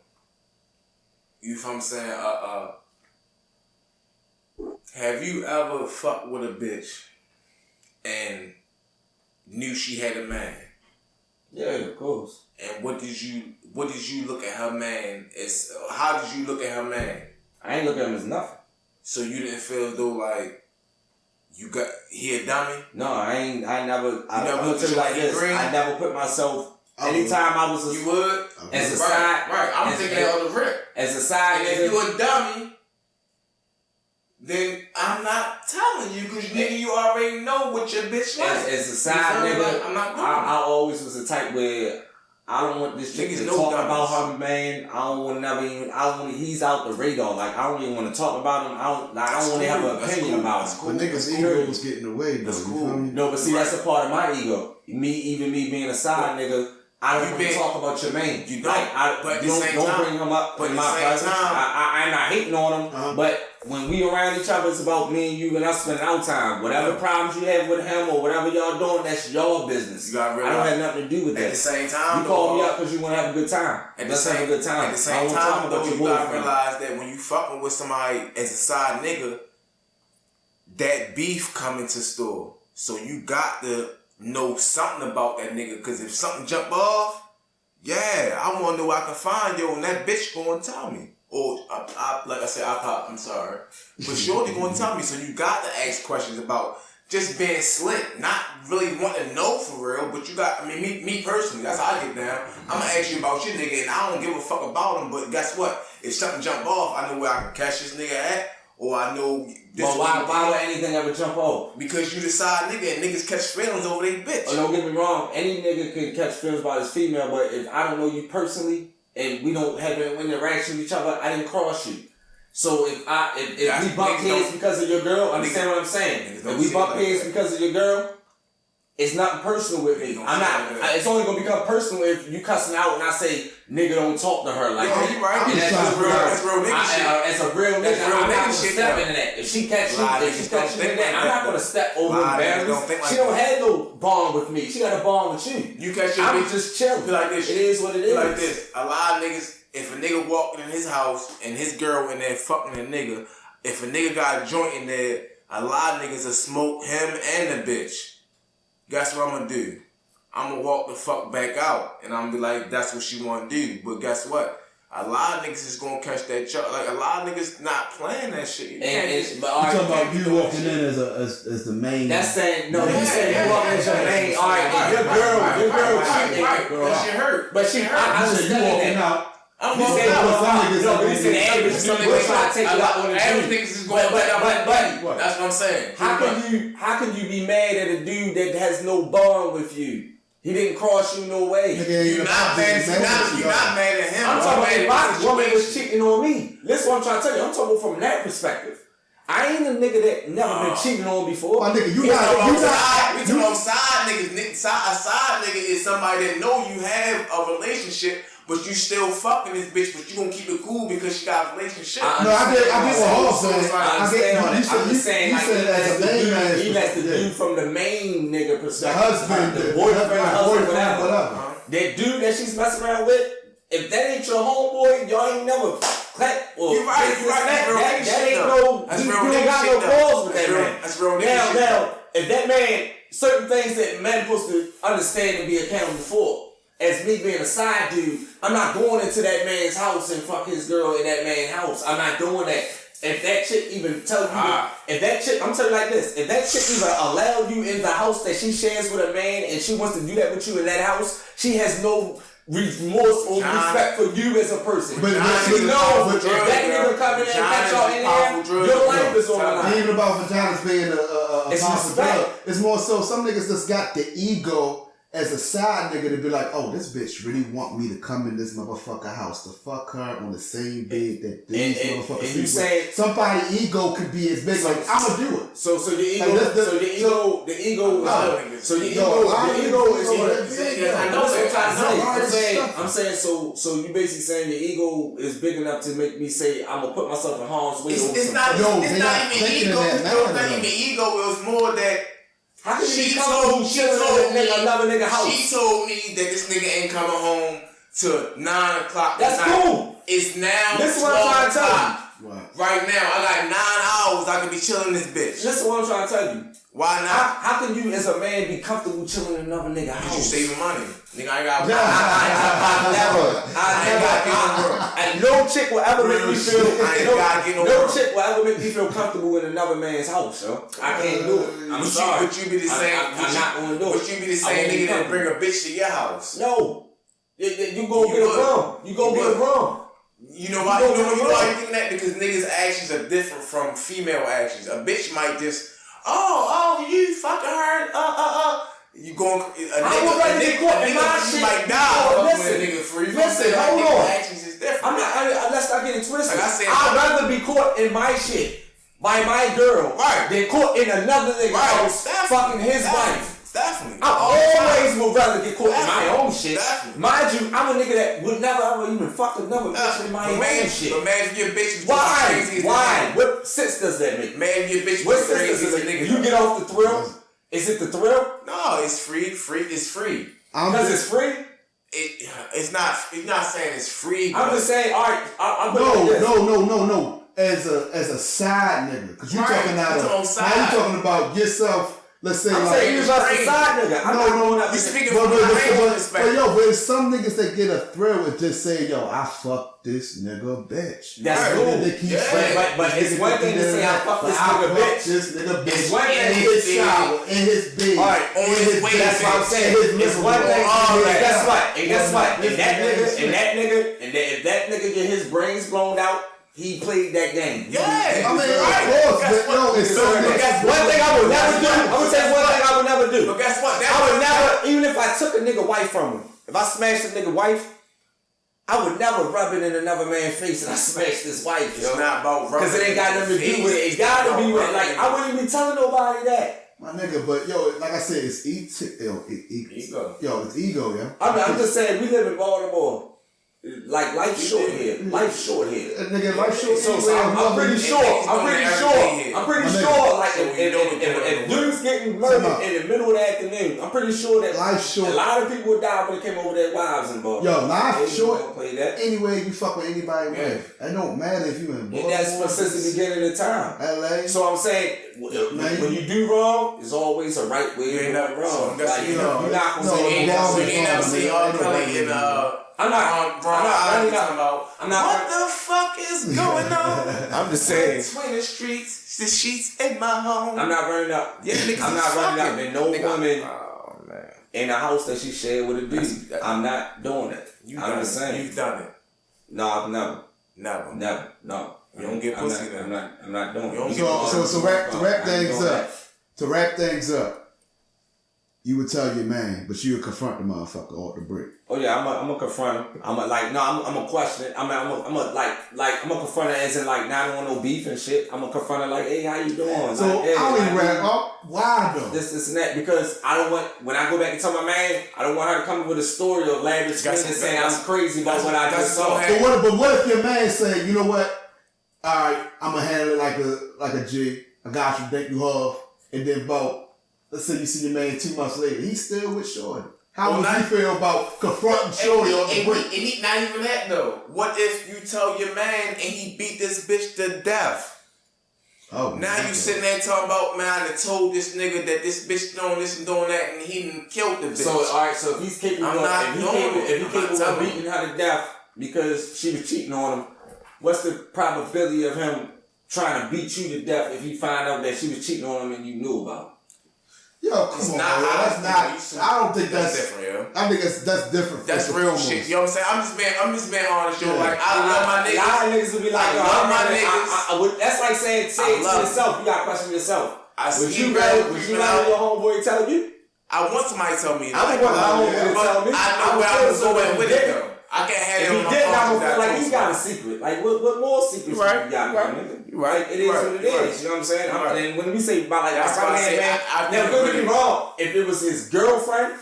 Speaker 3: You know what I'm saying? Have you ever fucked with a bitch and knew she had a man?
Speaker 5: Yeah, of course.
Speaker 3: And what did you look at her man as? How did you look at her man?
Speaker 5: I ain't look at him as nothing.
Speaker 3: So you didn't feel as though like he a dummy?
Speaker 5: No, I never. I'm
Speaker 3: never
Speaker 5: gonna
Speaker 3: looked
Speaker 5: tell
Speaker 3: at
Speaker 5: you like
Speaker 3: you
Speaker 5: this.
Speaker 3: like green?
Speaker 5: I never put myself. Anytime I was
Speaker 3: You would?
Speaker 5: as a
Speaker 3: Right,
Speaker 5: side,
Speaker 3: right. I'm thinking of the rip.
Speaker 5: as a side
Speaker 3: And if
Speaker 5: nigga.
Speaker 3: you a dummy, then I'm not telling you because nigga, you already know what your bitch like.
Speaker 5: As a side
Speaker 3: You feel me?
Speaker 5: nigga,
Speaker 3: Like, I'm not doing
Speaker 5: I always was the type where I don't want this chick
Speaker 3: Niggas
Speaker 5: to
Speaker 3: know
Speaker 5: talk
Speaker 3: dummies.
Speaker 5: about her man. I don't want to never even. I don't want. He's out the radar. Like I don't even want to talk about him. I don't want to have an opinion about him.
Speaker 4: But niggas' ego was getting away though.
Speaker 3: That's
Speaker 4: You
Speaker 3: cool.
Speaker 4: feel me?
Speaker 5: No, but see, that's a part of my ego. Me being a side nigga, I don't want to talk about your man.
Speaker 3: You don't.
Speaker 5: Like,
Speaker 3: But at the
Speaker 5: don't
Speaker 3: same time-
Speaker 5: bring him up
Speaker 3: but
Speaker 5: in
Speaker 3: at the
Speaker 5: my
Speaker 3: same
Speaker 5: presence.
Speaker 3: time-
Speaker 5: I'm not hating on him, but when we around each other, it's about me and you and us spending our time. Whatever problems you have with him or whatever y'all doing, that's your business.
Speaker 3: You gotta
Speaker 5: I
Speaker 3: realize-
Speaker 5: don't have nothing to do with
Speaker 3: At
Speaker 5: that.
Speaker 3: the same time,
Speaker 5: You call me
Speaker 3: though,
Speaker 5: up because you want to have a good time.
Speaker 3: At the
Speaker 5: Let's
Speaker 3: same
Speaker 5: have a good time.
Speaker 3: At the
Speaker 5: I don't
Speaker 3: same
Speaker 5: want to talk
Speaker 3: time,
Speaker 5: about
Speaker 3: though,
Speaker 5: your
Speaker 3: you gotta
Speaker 5: boyfriend.
Speaker 3: realize that when you fucking with somebody as a side nigga, that beef come into store. So you got to know something about that nigga. Because if something jump off, yeah, I want to know where I can find you, and that bitch gonna tell me. or like I said, I pop. I'm sorry, but shorty gonna tell me. So you got to ask questions about just being slick, not really wanting to know for real. But you got, I mean, me personally, that's how I get down. I'm gonna ask you about your nigga, and I don't give a fuck about him. But guess what? If something jump off, I know where I can catch this nigga at, or I know.
Speaker 5: But why would anything ever jump off?
Speaker 3: Because you the side nigga, and niggas catch feelings over they bitch.
Speaker 5: Oh, don't get me wrong. Any nigga can catch feelings about his female, but if I don't know you personally and we don't have an interaction with each other, I didn't cross you. So if we bump heads because of your girl, understand what I'm saying? If we bump heads because of your girl, it's nothing personal with me. I'm not. It's only gonna become personal if you cussing out and I say nigga don't talk to her like that.
Speaker 3: You right. That's real nigga shit.
Speaker 5: As a real nigga, I'm not gonna step into that. If she catch you in that, I'm not gonna step over boundaries. She don't have no bond with me. She got a bond with you.
Speaker 3: You catch your
Speaker 5: I'm
Speaker 3: bitch
Speaker 5: just chilling.
Speaker 3: like this.
Speaker 5: It is what it is.
Speaker 3: Like this. A lot of niggas. If a nigga walking in his house and his girl in there fucking a nigga, if a nigga got a joint in there, a lot of niggas will smoke him and the bitch. Guess what I'm gonna do? I'm gonna walk the fuck back out and I'm gonna be like, that's what she wanna do. But guess what? A lot of niggas is gonna catch that truck. Like a lot of niggas not playing that shit.
Speaker 7: You talking about you walking in as the main?
Speaker 5: That's saying no. You saying you walking as your main. All right, your girl cheating.
Speaker 3: That shit hurt.
Speaker 5: But she, I understand that.
Speaker 3: I'm
Speaker 5: You say the average nigga try to take a lot on the
Speaker 3: average
Speaker 5: dude.
Speaker 3: niggas is going but that's what I'm saying.
Speaker 5: How can you be mad at a dude that has no bond with you? He didn't cross you no way.
Speaker 3: You're not mad at him.
Speaker 5: I'm talking about if my woman was cheating on me. Listen what I'm trying to tell you. I'm talking from that perspective. I ain't a nigga that never been cheated on before.
Speaker 4: My nigga,
Speaker 3: We talking about side niggas. A side nigga is somebody that know you have a relationship, but you still fucking this bitch, but you gonna keep it cool because she got a relationship.
Speaker 4: I get what Hall said.
Speaker 5: I'm saying
Speaker 4: you said as a main man.
Speaker 5: He lets the dude from the main nigga perspective.
Speaker 4: The husband,
Speaker 5: the boyfriend,
Speaker 4: whatever.
Speaker 5: That dude that she's messing around with, if that ain't your homeboy, y'all ain't never clap or
Speaker 3: You right.
Speaker 5: That ain't no. You ain't got no balls with that man.
Speaker 3: That's real nigga shit.
Speaker 5: Now, if that man, certain things that men supposed to understand and be accountable for. As me being a side dude, I'm not going into that man's house and fuck his girl in that man's house. I'm not doing that. If that chick even tell you, if that chick, I'm telling you like this, if that chick even allow you in the house that she shares with a man and she wants to do that with you in that house, she has no remorse or respect for you as a person.
Speaker 4: But
Speaker 5: she knows if that nigga come in there and catch y'all in there, your life is on the line.
Speaker 4: It ain't about vaginas being a
Speaker 5: It's
Speaker 4: powerful
Speaker 5: respect.
Speaker 4: drug. It's more so some niggas just got the ego as a side nigga to be like, oh, this bitch really want me to come in this motherfucker house to fuck her on the same bed that these motherfuckers
Speaker 5: and you
Speaker 4: sleep
Speaker 5: say
Speaker 4: with. Somebody ego could be as big like, I'ma do it.
Speaker 5: So your ego,
Speaker 4: Like,
Speaker 5: the ego is. I'm saying so you basically saying your ego is big enough to make me say I'm gonna put myself in harm's way.
Speaker 3: It's not even ego. It's not even ego. It was more that.
Speaker 5: How can she told me another nigga house?
Speaker 3: She told me that this nigga ain't coming home till 9 o'clock.
Speaker 5: That's cool.
Speaker 3: It's now.
Speaker 5: This is what I'm trying to tell you.
Speaker 3: Right now, I got 9 hours. I can be chilling this bitch.
Speaker 5: Listen what I'm trying to tell you.
Speaker 3: Why not?
Speaker 5: How can you as a man be comfortable chilling in another nigga house?
Speaker 3: You saving money. Nigga, I got
Speaker 5: And no chick will ever make me feel. No chick will ever make me feel comfortable in another man's house, yo. I can't do it. I'm sorry.
Speaker 3: But you be the same.
Speaker 5: I'm not gonna do it.
Speaker 3: But you be the same nigga that bring a bitch to your house.
Speaker 5: No. You go get a rum. You go get a rum.
Speaker 3: You know why? You know why you think that? Because niggas' actions are different from female actions. A bitch might just, you fucking her, You going a nigga might die. Listen, hold on. Actions is different.
Speaker 5: I'm not. Let's not get it twisted.
Speaker 3: Like I said,
Speaker 5: I'd rather be caught in my shit by my girl than caught in another nigga house fucking his wife.
Speaker 3: Definitely.
Speaker 5: I always would rather get caught in my own shit.
Speaker 3: Definitely.
Speaker 5: Mind you, I'm a nigga that would never ever even fuck another bitch in my own shit.
Speaker 3: But man, if your bitch is
Speaker 5: crazy. Why? What sense does that make?
Speaker 3: Man, if your bitch
Speaker 5: what
Speaker 3: is crazy as a nigga.
Speaker 5: You get off the thrill? Is it the thrill?
Speaker 3: No, it's free. It's free.
Speaker 5: Because it's free?
Speaker 3: It's not saying it's free.
Speaker 5: I'm just saying, all right.
Speaker 4: No. As a side nigga, because you're talking now. Now you talking about yourself let's say
Speaker 5: I'm
Speaker 4: like,
Speaker 5: saying you about a side nigga. I'm not going up.
Speaker 3: You speaking
Speaker 4: but,
Speaker 3: from the man perspective.
Speaker 4: yo, but it's some niggas that get a thrill with just saying, yo, I fucked this nigga bitch.
Speaker 5: That's
Speaker 4: Right.
Speaker 5: cool.
Speaker 4: They keep
Speaker 3: Yeah.
Speaker 4: saying,
Speaker 5: But it's one thing to say I fucked this nigga bitch.
Speaker 4: This nigga bitch.
Speaker 5: It's one
Speaker 4: in
Speaker 5: thing
Speaker 4: his
Speaker 3: to
Speaker 4: shower, in his bed.
Speaker 5: All right,
Speaker 3: on his way.
Speaker 5: That's what I'm saying. It's one thing. Guess what? And guess what? And if that nigga get his brains blown out, he played that game.
Speaker 3: Yeah.
Speaker 4: I mean,
Speaker 3: Right.
Speaker 4: of course, but yo, it's so
Speaker 3: Guess
Speaker 5: One thing I would never do. I'm gonna tell you one thing I would never do.
Speaker 3: But guess what?
Speaker 5: I would never, even if I took a nigga wife from him, if I smashed a nigga wife, I would never rub it in another man's face and I smashed his wife,
Speaker 3: It's
Speaker 5: yo.
Speaker 3: not about
Speaker 5: Because it ain't got nothing to do with it. It gotta be with, like, I wouldn't even be telling nobody that.
Speaker 4: my nigga, but yo, like I said, it's
Speaker 3: Ego.
Speaker 4: Yo, it's ego, yo.
Speaker 5: I'm just saying, we live in Baltimore. Like, life's short here. Life's short here.
Speaker 4: Nigga, life short.
Speaker 5: So I'm pretty sure, like, if dudes getting murdered in the middle of the afternoon, I'm pretty sure that
Speaker 4: Life short.
Speaker 5: a lot of people would die when they came over their wives and boys.
Speaker 4: Yo, life short.
Speaker 5: Play that.
Speaker 4: Anyway, you fuck with anybody with. It don't matter if you in Baltimore.
Speaker 5: And that's since the beginning of time.
Speaker 4: LA.
Speaker 5: So I'm saying, when you do wrong, there's always a right way to do wrong. Like, you're not gonna say
Speaker 3: You ain't never see R. Kelly in
Speaker 5: I'm not.
Speaker 3: What the fuck is going on?
Speaker 5: I'm just saying.
Speaker 3: Between the streets, the sheets in my home.
Speaker 5: I'm not running up.
Speaker 3: Yeah, niggas
Speaker 5: I'm
Speaker 3: is
Speaker 5: not running up
Speaker 3: fucking.
Speaker 5: in no woman
Speaker 3: Oh man,
Speaker 5: in a house that she shared with a dude. I'm not doing it. I'm just saying.
Speaker 3: You've done it.
Speaker 5: No, I've never.
Speaker 3: Never.
Speaker 5: No.
Speaker 3: You don't get pussy then.
Speaker 5: I'm not doing
Speaker 3: You don't
Speaker 5: it.
Speaker 3: get
Speaker 4: So to wrap things up. You would tell your man, but you would confront the motherfucker off the brick.
Speaker 5: Oh yeah, I'm gonna confront him. I'm gonna question it. I'm gonna confront it as in like, nah, I don't want no beef and shit. I'm gonna confront it like, hey, how you doing?
Speaker 4: So
Speaker 5: like, hey,
Speaker 4: I
Speaker 5: like,
Speaker 4: would wrap up. Why though?
Speaker 5: This and that, because I don't want, when I go back and tell my man, I don't want her to come with a story of lavish things and saying I'm crazy about what I just saw.
Speaker 4: But what if your man say, you know what? All right, I'm gonna handle it like a G. I got you, thank you, hard. And then let's say you see your man 2 months later, he's still with Shorty. How would you feel about confronting Shorty on the break?
Speaker 3: And not even that though. What if you tell your man and he beat this bitch to death?
Speaker 4: Oh,
Speaker 3: now you sitting there talking about, man, I done told this nigga that this bitch doing this and doing that, and he done killed the bitch.
Speaker 5: So alright, so if he's capable of beating her to death because she was cheating on him, what's the probability of him trying to beat you to death if he find out that she was cheating on him and you knew about it?
Speaker 4: Yo, come on, man. That's not. I don't think that's
Speaker 3: different, yo.
Speaker 4: I think that's different.
Speaker 3: That's real shit. You know what I'm saying? I'm just being honest, yo.
Speaker 4: Yeah.
Speaker 3: Like, I love my niggas.
Speaker 5: A lot of niggas would be like,
Speaker 3: I love my niggas.
Speaker 5: That's like saying it to yourself. You gotta question yourself. Would you rather your homeboy tell you?
Speaker 3: I want somebody to tell me.
Speaker 5: I would want my homeboy to tell me.
Speaker 3: I know where I'm going with it though. I can't have it on my phone.
Speaker 5: I would feel like he got a secret. Like, what more secrets you got, nigga?
Speaker 3: Right.
Speaker 5: It is what it is. You know what I'm saying? And when we say about like,
Speaker 3: that's why I say
Speaker 5: man, now don't get me wrong. If it was his girlfriend,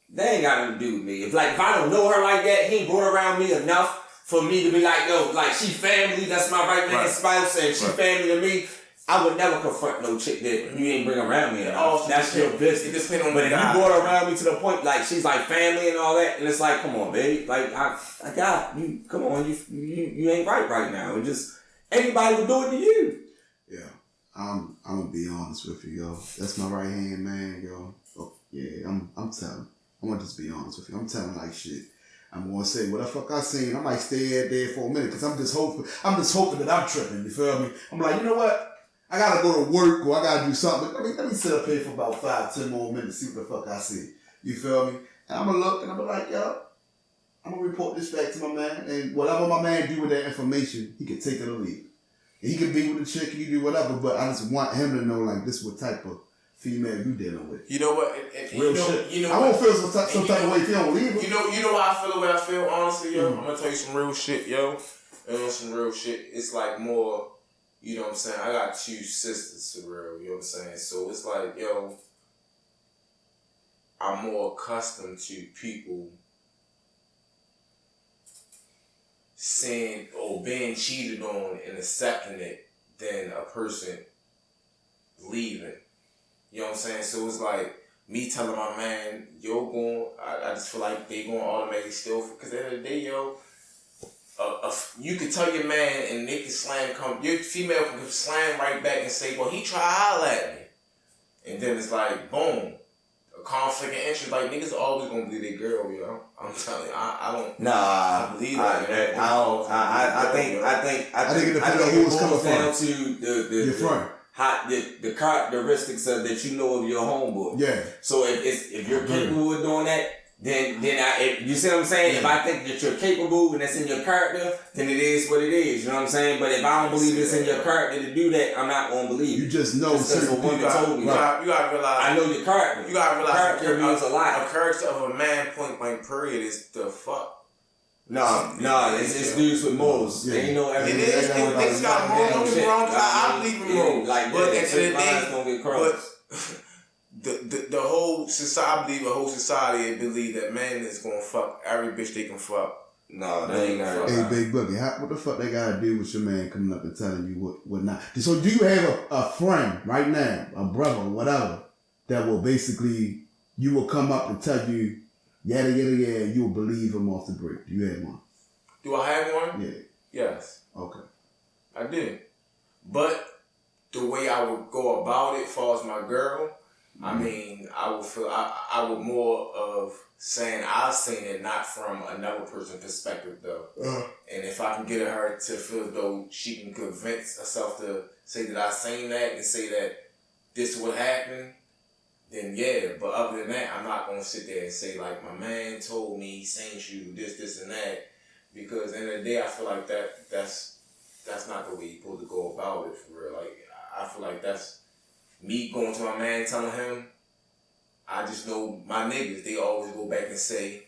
Speaker 5: they ain't got nothing to do with me. If I don't know her like that, he ain't brought around me enough for me to be like, yo, like she family. That's my right man spouse, and she family to me. I would never confront no chick that you ain't bring around me. That's your business. But if you brought her around me to the point like she's like family and all that, and it's like, come on, baby, like I got you. Come on, you ain't right now. It just anybody would do it to you.
Speaker 4: Yeah, I'm gonna be honest with you, yo. That's my right hand man, yo. Oh, yeah, I'm telling. I'm gonna just be honest with you. I'm telling like shit. I'm gonna say what the fuck I seen. I might stay there for a minute because I'm just hoping that I'm tripping. You feel me? I'm like, you know what? I gotta go to work or I gotta do something. Let me sit up here for about 5-10 more minutes, see what the fuck I see. You feel me? And I'm gonna look and I'm gonna like, yo, I'm gonna report this back to my man. And whatever my man do with that information, he can take it or leave it. And he can be with the chick, you do whatever, but I just want him to know like this what type of female you dealing with.
Speaker 3: You know what?
Speaker 4: Real shit. I won't feel some type of way if you don't leave her.
Speaker 3: You know why I feel the way I feel, honestly, yo? I'm gonna tell you some real shit, yo. Some real shit. It's like more. You know what I'm saying? I got 2 sisters for real, you know what I'm saying? So it's like, yo, I'm more accustomed to people saying or being cheated on and accepting it than a person leaving. You know what I'm saying? So it's like me telling my man, yo, I just feel like they going to automatically steal, because at the end of the day, yo, you could tell your man and they can your female can slam right back and say, well, he tried to holler at me. and then it's like boom, a conflict of interest. Like niggas always gonna believe their girl, you know. I'm telling you, I don't.
Speaker 5: Nah,
Speaker 3: I believe that.
Speaker 5: I think
Speaker 4: it depends on who it's coming
Speaker 5: boils down
Speaker 4: from.
Speaker 5: to
Speaker 4: Your friend.
Speaker 5: the characteristics that you know of your homeboy.
Speaker 4: Yeah.
Speaker 5: So if you're capable of doing that, then you see what I'm saying? If I think that you're capable and that's in your character, then it is what it is. You know what I'm saying? But if I don't believe it's in your character to do that, I'm not gonna believe.
Speaker 4: You just know certain people.
Speaker 3: You gotta realize.
Speaker 5: I know your character.
Speaker 3: You gotta realize
Speaker 5: character means a lot.
Speaker 3: A character of a man, point blank period, is the fuck.
Speaker 5: No, it's dudes with morals.
Speaker 4: Yeah.
Speaker 5: They ain't know everything.
Speaker 3: It is. Niggas got morals. Don't get me wrong. I believe in morals.
Speaker 5: Like
Speaker 3: but
Speaker 5: that.
Speaker 3: at the end
Speaker 5: Lines don't get crossed.
Speaker 3: the whole society, I believe the whole society believe that man is gonna fuck every bitch they can fuck.
Speaker 5: No, they ain't got
Speaker 4: Hey, Big Boogie, what the fuck they gotta do with your man coming up and telling you what not? So do you have a friend right now, a brother, whatever, that will basically, you will come up and tell you, yada, yada, yada, you will believe him off the break? Do you have one?
Speaker 3: Do I have one?
Speaker 4: Yeah.
Speaker 3: Yes.
Speaker 4: Okay.
Speaker 3: I did. But the way I would go about it, as far as my girl, I mean, I would feel, I would more of saying I've seen it not from another person's perspective though. And if I can get her to feel as though she can convince herself to say that I seen that and say that this would happen, then yeah. But other than that, I'm not going to sit there and say like, my man told me he seen you this and that. Because at the end of the day, I feel like that's not the way you're supposed to go about it for real. Like, I feel like that's me going to my man telling him. I just know my niggas, they always go back and say,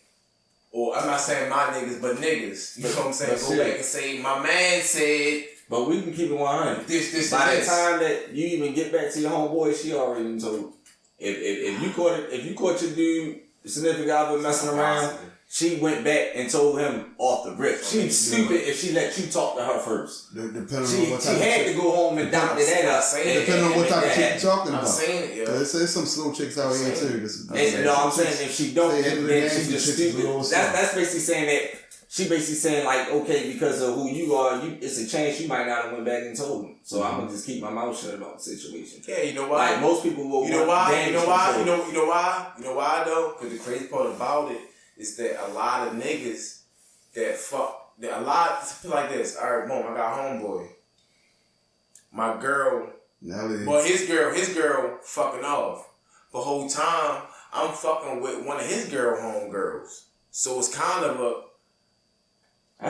Speaker 3: or I'm not saying my niggas, but niggas. You know what I'm saying? Go back and say, my man said.
Speaker 5: But we can keep it 100.
Speaker 3: This,
Speaker 5: By
Speaker 3: this.
Speaker 5: the time that you even get back to your homeboy, she already done told. If you caught your dude, significant other messing around, she went back and told him off the rip. She's stupid if she let you talk to her first.
Speaker 4: Depending on what
Speaker 5: She
Speaker 4: type
Speaker 5: had
Speaker 4: of
Speaker 5: to go home and doctor that up.
Speaker 4: depending on what type of chick you're talking
Speaker 3: I'm
Speaker 4: about.
Speaker 3: saying it, yo.
Speaker 4: There's some slow chicks out here too.
Speaker 5: I'm saying if she don't, then she's just stupid.
Speaker 4: That's
Speaker 5: That's basically saying that she basically saying like, okay, because of who you are, it's a chance you might not have went back and told him. So I'm gonna just keep my mouth shut about the situation.
Speaker 3: Yeah, you know why?
Speaker 5: Like most people will.
Speaker 3: You know why? You know why? You know why? You know why though? Because the crazy part about it is that a lot of niggas that fuck, like this. All right, boom, I got a homeboy. My girl, well, his girl fucking off. The whole time, I'm fucking with one of his homegirls. So it's kind of a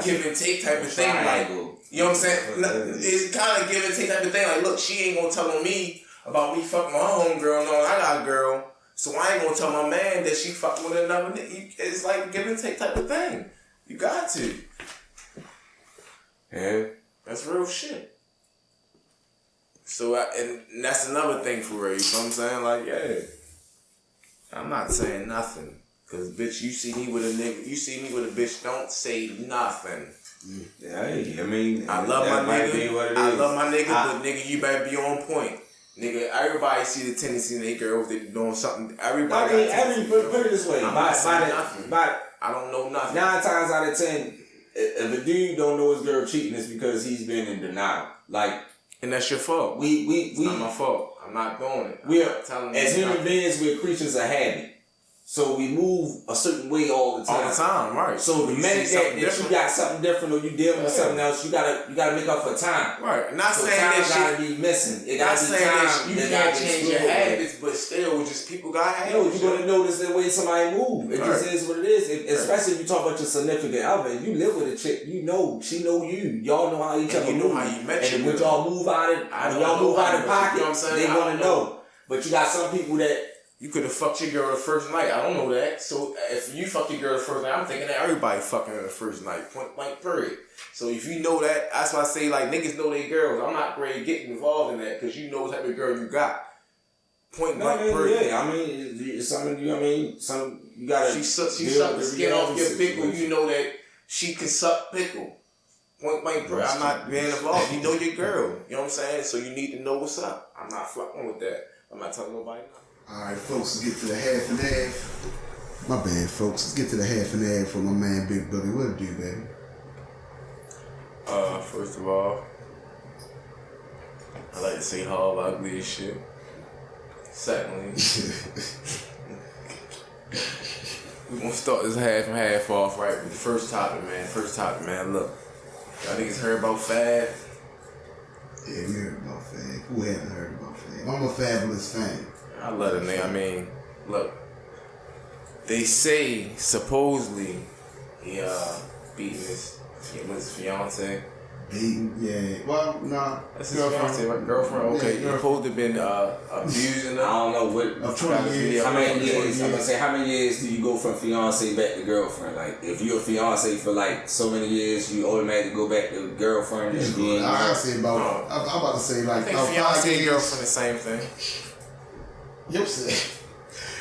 Speaker 3: give and take type of thing. Like, you know what I'm saying? It's kind of give and take type of thing. Like, look, she ain't gonna tell on me about me fucking my homegirl. No, I got a girl. So I ain't gonna tell my man that she fucking with another nigga. It's like give and take type of thing. You got to.
Speaker 5: Yeah.
Speaker 3: That's real shit. So, and that's another thing for real. You know what I'm saying? Like, yeah. I'm not saying nothing. Because, bitch, you see me with a nigga. You see me with a bitch, don't say nothing.
Speaker 5: Yeah, I mean,
Speaker 3: I love my nigga.
Speaker 5: But
Speaker 3: nigga, you better be on point. Nigga, everybody see the tendency in their girls, they doing something. Everybody.
Speaker 5: Put it this way.
Speaker 3: I don't know nothing.
Speaker 5: 9 times out of 10, if a dude don't know his girl cheating, it's because he's been in denial. Like,
Speaker 3: and that's your fault.
Speaker 5: It's
Speaker 3: not my fault. I'm not doing it.
Speaker 5: As human beings, we're creatures of habit. So we move a certain way all the time.
Speaker 3: All the time, right.
Speaker 5: So the minute that you got something different or you dealing with something else, you gotta make up for time.
Speaker 3: Right. Not
Speaker 5: so
Speaker 3: saying
Speaker 5: time
Speaker 3: that
Speaker 5: gotta be missing. It
Speaker 3: not
Speaker 5: gotta be
Speaker 3: saying
Speaker 5: time.
Speaker 3: that you can't change your habits, but still, just people got habits.
Speaker 5: No, you're gonna notice the way somebody move. It just is what it is. Especially if you talk about your significant other. You live with a chick, you know, she know you. Y'all know how each other move.
Speaker 3: You know how you met
Speaker 5: and when y'all move out of pocket,
Speaker 3: you know what I'm saying?
Speaker 5: they wanna know. But you got some people that
Speaker 3: you could have fucked your girl the first night. I don't know that. So if you fuck your girl the first night, I'm thinking that everybody fucking her the first night. Point blank period. So if you know that, that's why I say like niggas know they girls. I'm not ready to get involved in that because you know what type of girl you got. Point blank period.
Speaker 5: Yeah, I mean, some you gotta.
Speaker 3: She suck the skin off your pickle. You know that she can suck pickle. Point blank period. I'm not being involved. You know your girl. You know what I'm saying? So you need to know what's up. I'm not fucking with that. I'm not telling nobody nothing.
Speaker 4: Alright, folks, let's get to the half and half. My bad, folks. Let's get to the half and half from my man Big Boogie. What it do, baby?
Speaker 3: First of all, I like to say Harvdgreat as shit. Secondly, we're gonna start this half and half off right with the first topic, man. Look, y'all niggas heard about Fab?
Speaker 4: Yeah, we heard about Fab. Who haven't heard about Fab? I'm a Fabolous fan.
Speaker 3: I love it, man. I mean, look, they say supposedly he beating his fiance.
Speaker 4: Beaten, yeah. Well, nah.
Speaker 3: That's his fiance, right? Girlfriend. Okay,
Speaker 4: Yeah,
Speaker 3: you supposed to have been abusing her.
Speaker 5: I don't know what.
Speaker 4: Of 20 years.
Speaker 5: How many years?
Speaker 4: 20
Speaker 5: I'm gonna say, how many years do you go from fiance back to girlfriend? Like, if you're a fiance for like so many years, you automatically go back to girlfriend. And then
Speaker 4: I say about. I'm about to say
Speaker 3: I
Speaker 4: like
Speaker 3: think
Speaker 4: about 5
Speaker 3: fiance and
Speaker 4: years.
Speaker 3: girlfriend the same thing.
Speaker 4: Yep. Sir.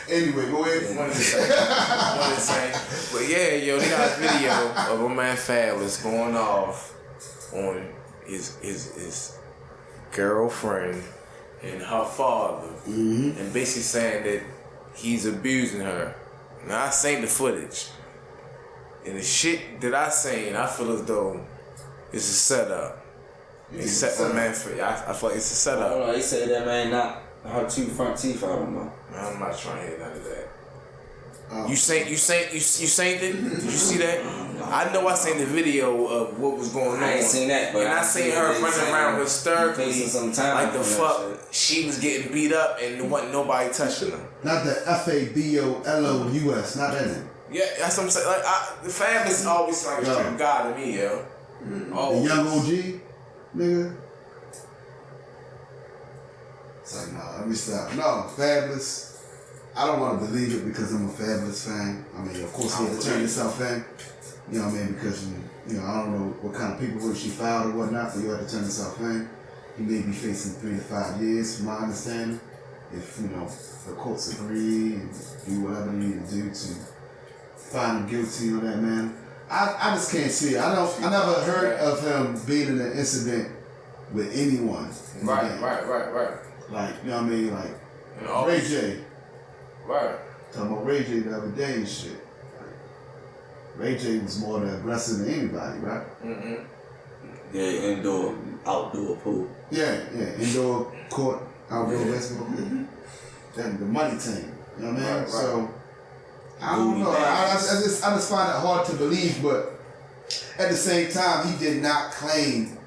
Speaker 4: Anyway, go ahead.
Speaker 3: One the same. But yeah, yo, they got a video of a man Fabolous going off on his girlfriend and her father, and basically saying that he's abusing her. Now I seen the footage, and the shit that I seen, I feel as though it's a setup. They set the man for. I feel like it's a
Speaker 5: I don't
Speaker 3: setup.
Speaker 5: know. They say that man knocked her 2 front teeth. I don't know.
Speaker 3: I'm not trying to hear none of that. You seen it? Did you see that? I know I seen the video of what was going on.
Speaker 5: I ain't seen that, but
Speaker 3: and I seen her running around hysterically,
Speaker 5: facing some time
Speaker 3: like the
Speaker 5: from that
Speaker 3: fuck. She was getting beat up and there wasn't nobody touching her.
Speaker 4: Not the Fabolous, not that name.
Speaker 3: Yeah, that's what I'm saying. Like the Fab is always like a straight guy to me, yo.
Speaker 4: The young OG, nigga. It's like, nah, let me stop. No, Fabolous. I don't want to believe it because I'm a Fabolous fan. I mean, of course, he had to turn himself in. You know what I mean? Because, you know, I don't know what kind of paperwork she filed or whatnot, but you had to turn himself in. He may be facing 3 to 5 years, from my understanding. If, you know, the courts agree and do whatever they need to do to find him guilty on that man. I just can't see it. I never heard of him being in an incident with anyone.
Speaker 3: Right.
Speaker 4: Like, you know what I mean? Like, Ray J.
Speaker 3: Right.
Speaker 4: Talking about Ray J the other day and shit. Ray J was more the aggressor than anybody, right?
Speaker 3: Mm-hmm.
Speaker 5: Yeah, indoor, outdoor pool.
Speaker 4: Yeah. Indoor court, outdoor basketball. Then the money team. You know what I mean?
Speaker 3: Right.
Speaker 4: So, I don't know. I just find it hard to believe, but at the same time, he did not claim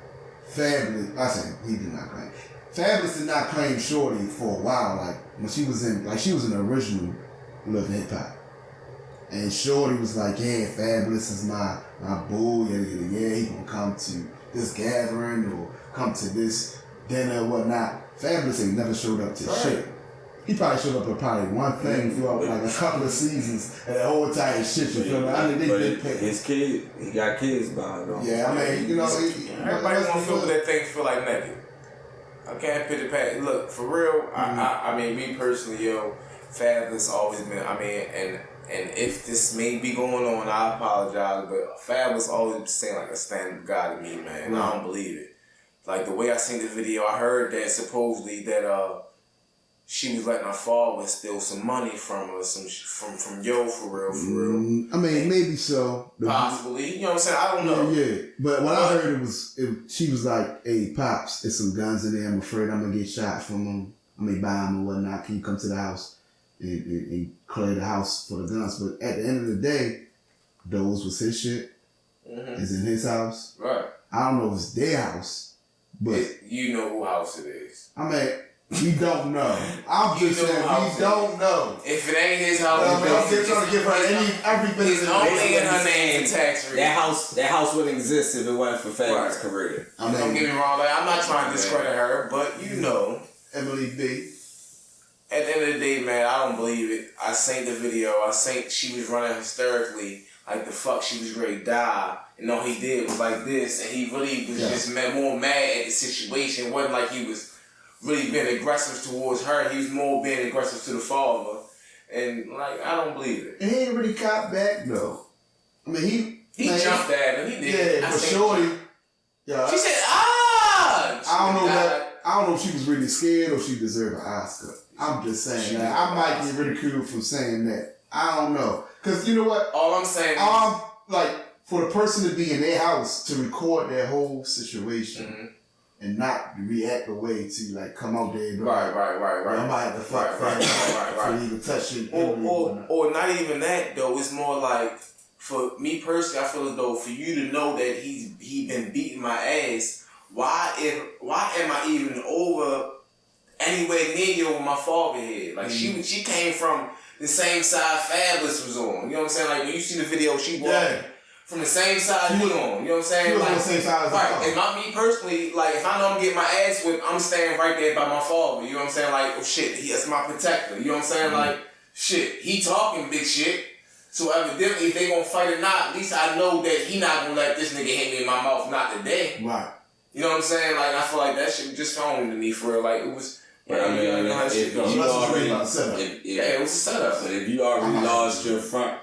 Speaker 4: Fabolous. I say he did not claim. Fabolous did not claim Shorty for a while. Like when she was in the original Love and Hip Hop, and Shorty was like, "Yeah, Fabolous is my boo. Yeah, he gonna come to this gathering or come to this dinner or whatnot." Fabolous ain't never showed up to shit. He probably showed up for probably one thing throughout like a couple of seasons and the whole entire shit. You feel me? I mean, they did pick
Speaker 5: his kid, he got kids behind him.
Speaker 4: Yeah, I mean, you know,
Speaker 3: everybody want to feel what that thing feel like naked. I can't put it past. Look, for real, I mean, me personally, yo, Fabolous always been, I mean, and if this may be going on, I apologize, but Fabolous always been saying like a stand-up guy to me, man. I don't believe it. Like, the way I seen the video, I heard that supposedly that, she was letting her father steal some money from her, from Yo, for real.
Speaker 4: I mean, maybe so.
Speaker 3: Possibly, you know what I'm saying? I don't know.
Speaker 4: Yeah. But what I heard she was like, "Hey, pops, there's some guns in there. I'm afraid I'm gonna get shot from them. I may buy them or whatnot. Can you come to the house and clear the house for the guns?" But at the end of the day, those was his shit. It's in his house.
Speaker 3: Right.
Speaker 4: I don't know if it's their house, but
Speaker 3: you know who house it is.
Speaker 4: I mean. We don't know. I'm just saying we don't know.
Speaker 3: If it ain't his house,
Speaker 4: I'm just trying to give her everything.
Speaker 3: It's only in her name tax free.
Speaker 5: That house wouldn't exist if it wasn't for Fabolous' career.
Speaker 3: I mean, don't get me wrong. Like, I'm not trying to discredit her, but you know,
Speaker 4: Emily B.
Speaker 3: At the end of the day, man, I don't believe it. I seen the video. I seen she was running hysterically, like the fuck she was ready to die, and all he did was like this, and he really was just more mad at the situation. It wasn't like he was really being aggressive towards her. He was more being aggressive to the father. And, like, I don't believe it.
Speaker 4: And he ain't really caught back, though. I mean,
Speaker 3: he jumped at him. He did.
Speaker 4: Yeah, but Shorty. Yeah.
Speaker 3: She said,
Speaker 4: I don't know if she was really scared or she deserved an Oscar. I'm just saying that. I might get ridiculed for saying that. I don't know. Because you know what?
Speaker 3: All I'm saying
Speaker 4: like, for the person to be in their house to record their whole situation and not react the way to like come out there and be
Speaker 3: Right.
Speaker 4: I might have to fuck
Speaker 3: Right.
Speaker 4: so you can touch it.
Speaker 3: Or not even that though. It's more like for me personally, I feel as though for you to know that he been beating my ass. Why am I even over anywhere near you with my father here? Like she came from the same side Fabolous was on. You know what I'm saying? Like when you see the video, she walking from the same side he on. You know what I'm saying?
Speaker 4: She was
Speaker 3: like,
Speaker 4: on the same side as
Speaker 3: right. And me personally, like if I know I'm getting my ass whipped, I'm staying right there by my father. You know what I'm saying? Like, oh shit, that's my protector. You know what I'm saying? Like, shit, he talking big shit. So evidently, if they gonna fight or not, at least I know that he not gonna let this nigga hit me in my mouth not today.
Speaker 4: Right.
Speaker 3: You know what I'm saying? Like I feel like that shit was just phony to me for real. Like it was.
Speaker 5: But I mean,
Speaker 3: you know how shit goes.
Speaker 5: it
Speaker 3: It was a setup.
Speaker 5: But if you already lost your front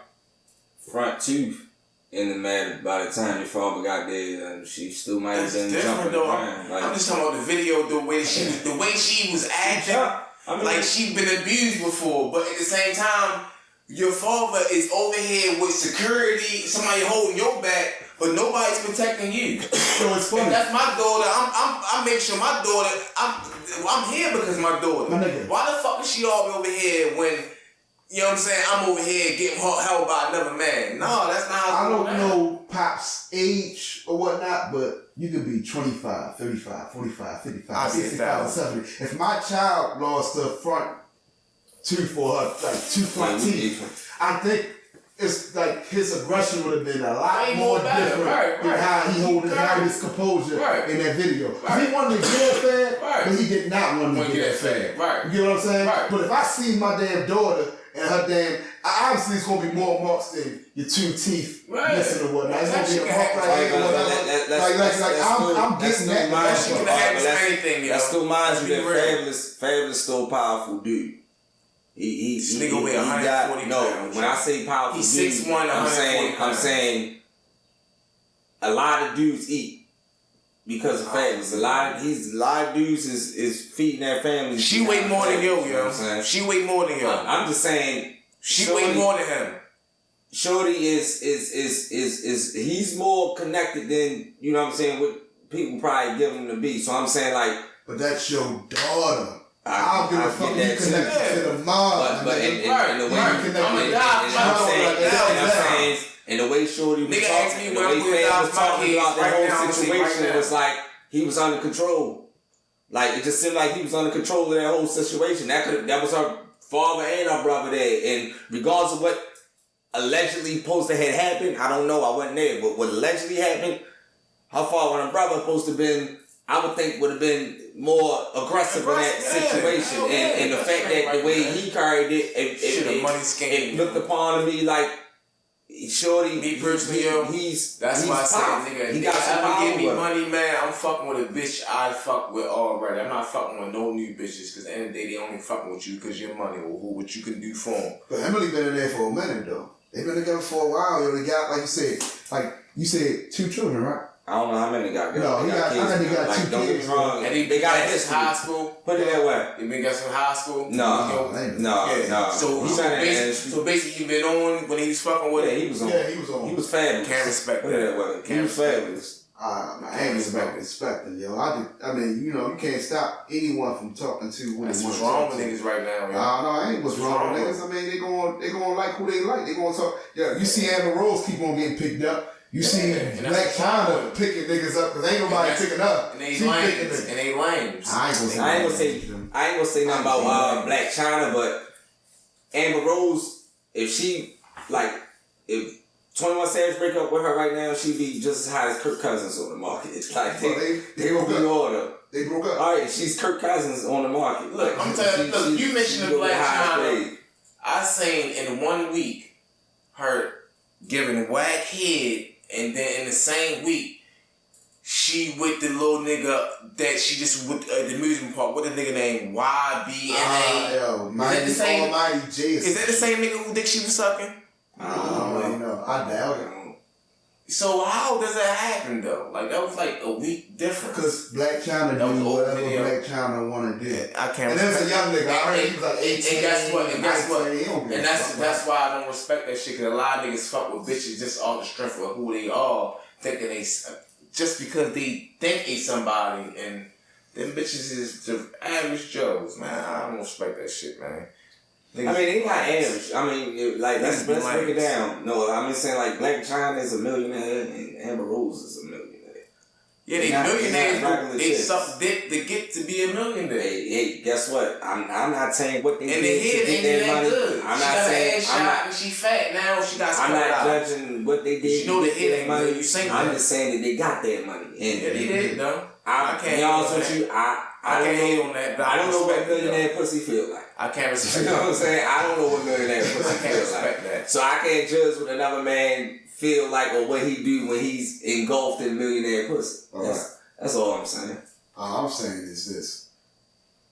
Speaker 5: tooth in the matter by the time your father got there, she still might have been jumping around.
Speaker 3: I'm just talking about the video, the way she was acting. I mean, like she been abused before, but at the same time, your father is over here with security, somebody holding your back, but nobody's protecting you.
Speaker 4: So it's funny.
Speaker 3: And that's my daughter. I make sure my daughter. I'm here because of my daughter. Why the fuck is she all over here when? You know what I'm saying? I'm over here getting held by another man. No, that's not how
Speaker 4: I don't know Pop's age or whatnot, but you could be 25, 35, 45, 55, 65, 70. If my child lost her front tooth for her, like two front teeth, I think it's like his aggression would have been a lot more different than how he held his composure in that video. He wanted to get fed, but he did not want to get fed.
Speaker 3: Right.
Speaker 4: You know what I'm saying? But if I see my damn daughter and her damn, obviously it's gonna be more marks than your two teeth missing or whatnot. It's gonna be a mark right here or whatever. I'm getting that.
Speaker 5: That still reminds me that Fabolous still a powerful dude.
Speaker 3: This nigga weigh 140 pounds.
Speaker 5: When I say powerful
Speaker 3: he's
Speaker 5: dude,
Speaker 3: 6'1", 140
Speaker 5: I'm saying a lot of dudes eat because of Fabolous. A lot of dudes is feeding their families.
Speaker 3: She weigh more than you, yo. She weigh more than you.
Speaker 5: I'm just saying
Speaker 3: she weigh more than him.
Speaker 5: Shorty is he's more connected than, you know what I'm saying, what people probably give him to be. So I'm saying like,
Speaker 4: but that's your daughter. I don't give a fuck. You connected to the mom.
Speaker 5: But in the way, and the way Shorty was talking, the way Fabolous was talking about the whole situation was like he was under control. Like it just seemed like he was under control of that whole situation. That was her father and her brother there. And regardless of what allegedly supposed to have happened, I don't know. I wasn't there, but what allegedly happened, her father and her brother supposed to have been, I would think, would have been more aggressive in that situation. And the fact that the way he carried it looked upon me like Shorty.
Speaker 3: Me personally, that's why I said, nigga, he got ever give me money, man, I'm fucking with a bitch I fuck with already. I'm not fucking with no new bitches, because at the end of the day, they only fucking with you because your money or what you can do for them.
Speaker 4: But Emily been in there for a minute, though. They've been together for a while. Yo, they got, like you said, 2 children, right?
Speaker 5: I don't know how many got kids.
Speaker 4: No, I think he got 2 kids.
Speaker 3: And they got his high school.
Speaker 5: Put it that way.
Speaker 3: They been got some high school.
Speaker 5: No.
Speaker 3: So basically, he been on when he was fucking with it.
Speaker 5: He was on.
Speaker 4: Yeah, he was on.
Speaker 5: He was Fabolous.
Speaker 3: Can't respect
Speaker 5: Put it that way. He was Fabolous.
Speaker 4: I ain't respecting, yo. I mean, you know, you can't stop anyone from talking to who
Speaker 3: That's
Speaker 4: they want
Speaker 3: what's
Speaker 4: to
Speaker 3: wrong
Speaker 4: talk
Speaker 3: with
Speaker 4: to.
Speaker 3: niggas right now, yo.
Speaker 4: I ain't what's wrong with niggas. I mean, they gonna like who they like. They gonna talk. Yeah, you see Amber Rose keep on getting picked up. You see Black China picking niggas up because ain't nobody picking up.
Speaker 3: And they lames.
Speaker 4: I ain't
Speaker 5: gonna say nothing about Black China, but Amber Rose, if 21 Savage break up with her right now, she'd be just as high as Kirk Cousins on the market. It's like they will be order.
Speaker 4: They broke up.
Speaker 5: All right, she's Kirk Cousins on the market.
Speaker 3: Look, I'm telling you, look, you mentioned the Black China. I seen in 1 week her giving whack head, and then in the same week she with the little nigga that she just with the amusement park. What the nigga named YBNA?
Speaker 4: Yo, Mighty J.
Speaker 3: Is that the same nigga who dick she was sucking?
Speaker 4: I don't really know. I doubt it.
Speaker 3: So how does that happen though? Like that was like a week difference.
Speaker 4: Because Black China do whatever Black China want to do.
Speaker 3: I can't.
Speaker 4: And there's a young nigga. I heard he was like 18.
Speaker 3: And guess what? And that's why I don't respect that shit. Because a lot of niggas fuck with bitches just off the strength of who they are, thinking they just because they think they somebody and them bitches is the average Joes, man. I don't respect that shit, man.
Speaker 5: I mean, they not average. I mean, like, let's break it down. No, I'm just saying, like, Black China is a millionaire and Amber Rose is a millionaire.
Speaker 3: Yeah, they millionaires. They suck dick to get to be a millionaire.
Speaker 5: Hey, guess what? I'm not saying what they
Speaker 3: and
Speaker 5: did
Speaker 3: the head
Speaker 5: to
Speaker 3: ain't
Speaker 5: get that
Speaker 3: that
Speaker 5: money.
Speaker 3: good.
Speaker 5: I'm
Speaker 3: she
Speaker 5: not
Speaker 3: got
Speaker 5: saying.
Speaker 3: Her ass shot and she fat now. She got.
Speaker 5: I'm not judging what they did.
Speaker 3: You know the head ain't
Speaker 5: money.
Speaker 3: good. You saying
Speaker 5: I'm just saying that they got that money. And
Speaker 3: yeah, they did though.
Speaker 5: I can't be honest with you. I
Speaker 3: can't hate on that.
Speaker 5: I don't know what millionaire pussy feel like.
Speaker 3: I can't respect.
Speaker 5: You know what I'm saying? I don't know what millionaire pussy feel like.
Speaker 3: That.
Speaker 5: So I can't judge what another man feel like or what he do when he's engulfed in millionaire pussy. That's all I'm saying.
Speaker 4: All I'm saying is this.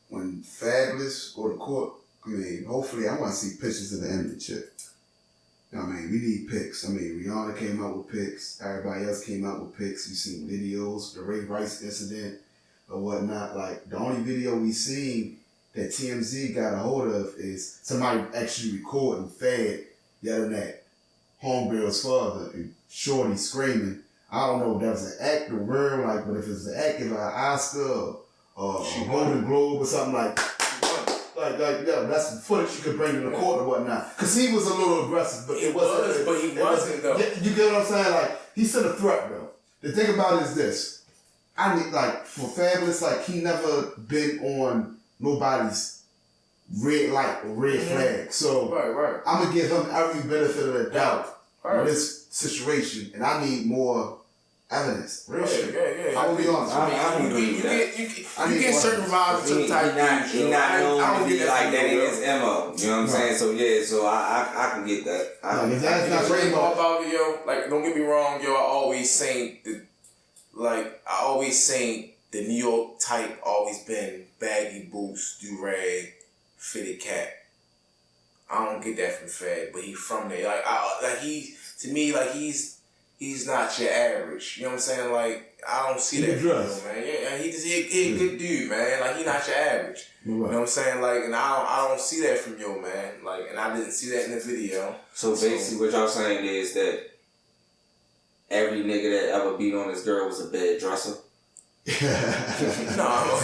Speaker 4: When Fabolous go to court, I mean, hopefully I want to see pictures of the enemy chick. You know what I mean? We need pics. I mean, Rihanna came out with pics. Everybody else came out with pics. You seen videos, the Ray Rice incident or whatnot. Like, the only video we seen that TMZ got a hold of is somebody actually recording Fad yelling at homegirl's father and Shorty screaming. I don't know if that was an act or real, like, but if it's an act, if an Oscar or a Golden Globe or something like, yeah, that's the footage you could bring to the court or whatnot. Because he was a little aggressive, but he wasn't though. You get what I'm saying? Like, he sent a threat though. The thing about it is this. I need, like, for Fabolous, like, he never been on nobody's red light or red flag. So
Speaker 3: right.
Speaker 4: I'm going to give him every benefit of the doubt in this situation, and I need more evidence. Real shit.
Speaker 3: Yeah.
Speaker 4: I will be honest.
Speaker 3: You get certain vibes to the type.
Speaker 5: He not known to be like that in his MO. You know what I'm saying? So yeah, so I can get that.
Speaker 4: If that's not rainbow
Speaker 3: about it, yo, like, don't get me wrong, yo, I always say the New York type always been baggy boots, do-rag, fitted cap. I don't get that from Fad, but he from there. He's not your average. You know what I'm saying? Like, I don't see that from him, man. Yeah, he a good dude, man. Like, he not your average. You know what I'm saying? Like, and I don't see that from yo, man. Like, and I didn't see that in the video.
Speaker 5: So basically, what y'all saying is that every nigga that ever beat on his girl was a bad dresser.
Speaker 3: No,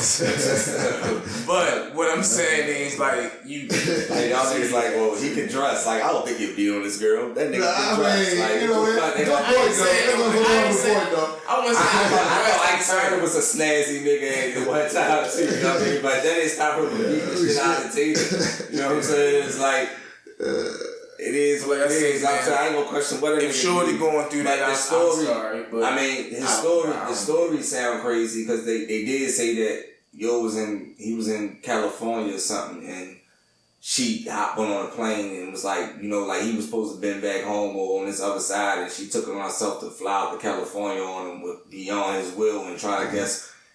Speaker 3: but what I'm saying is, like, you.
Speaker 5: Hey, y'all niggas like, well, he can dress. Like, I don't think he'd beat on this girl. That nigga can dress. Like,
Speaker 4: you know what
Speaker 5: I Cardi was a snazzy nigga at one time too. You know what I mean? But that ain't stop her from beating the shit out of the team. You know what I'm saying? It's like. It is what it is. I'm saying, I ain't gonna question what it is.
Speaker 3: If Shorty going through that, I'm sorry, but
Speaker 5: I mean, the story sound crazy because they did say that he was in California or something, and she hopped on a plane and was like, you know, like he was supposed to been back home or on this other side, and she took it on herself to fly out to California on him beyond his will and try to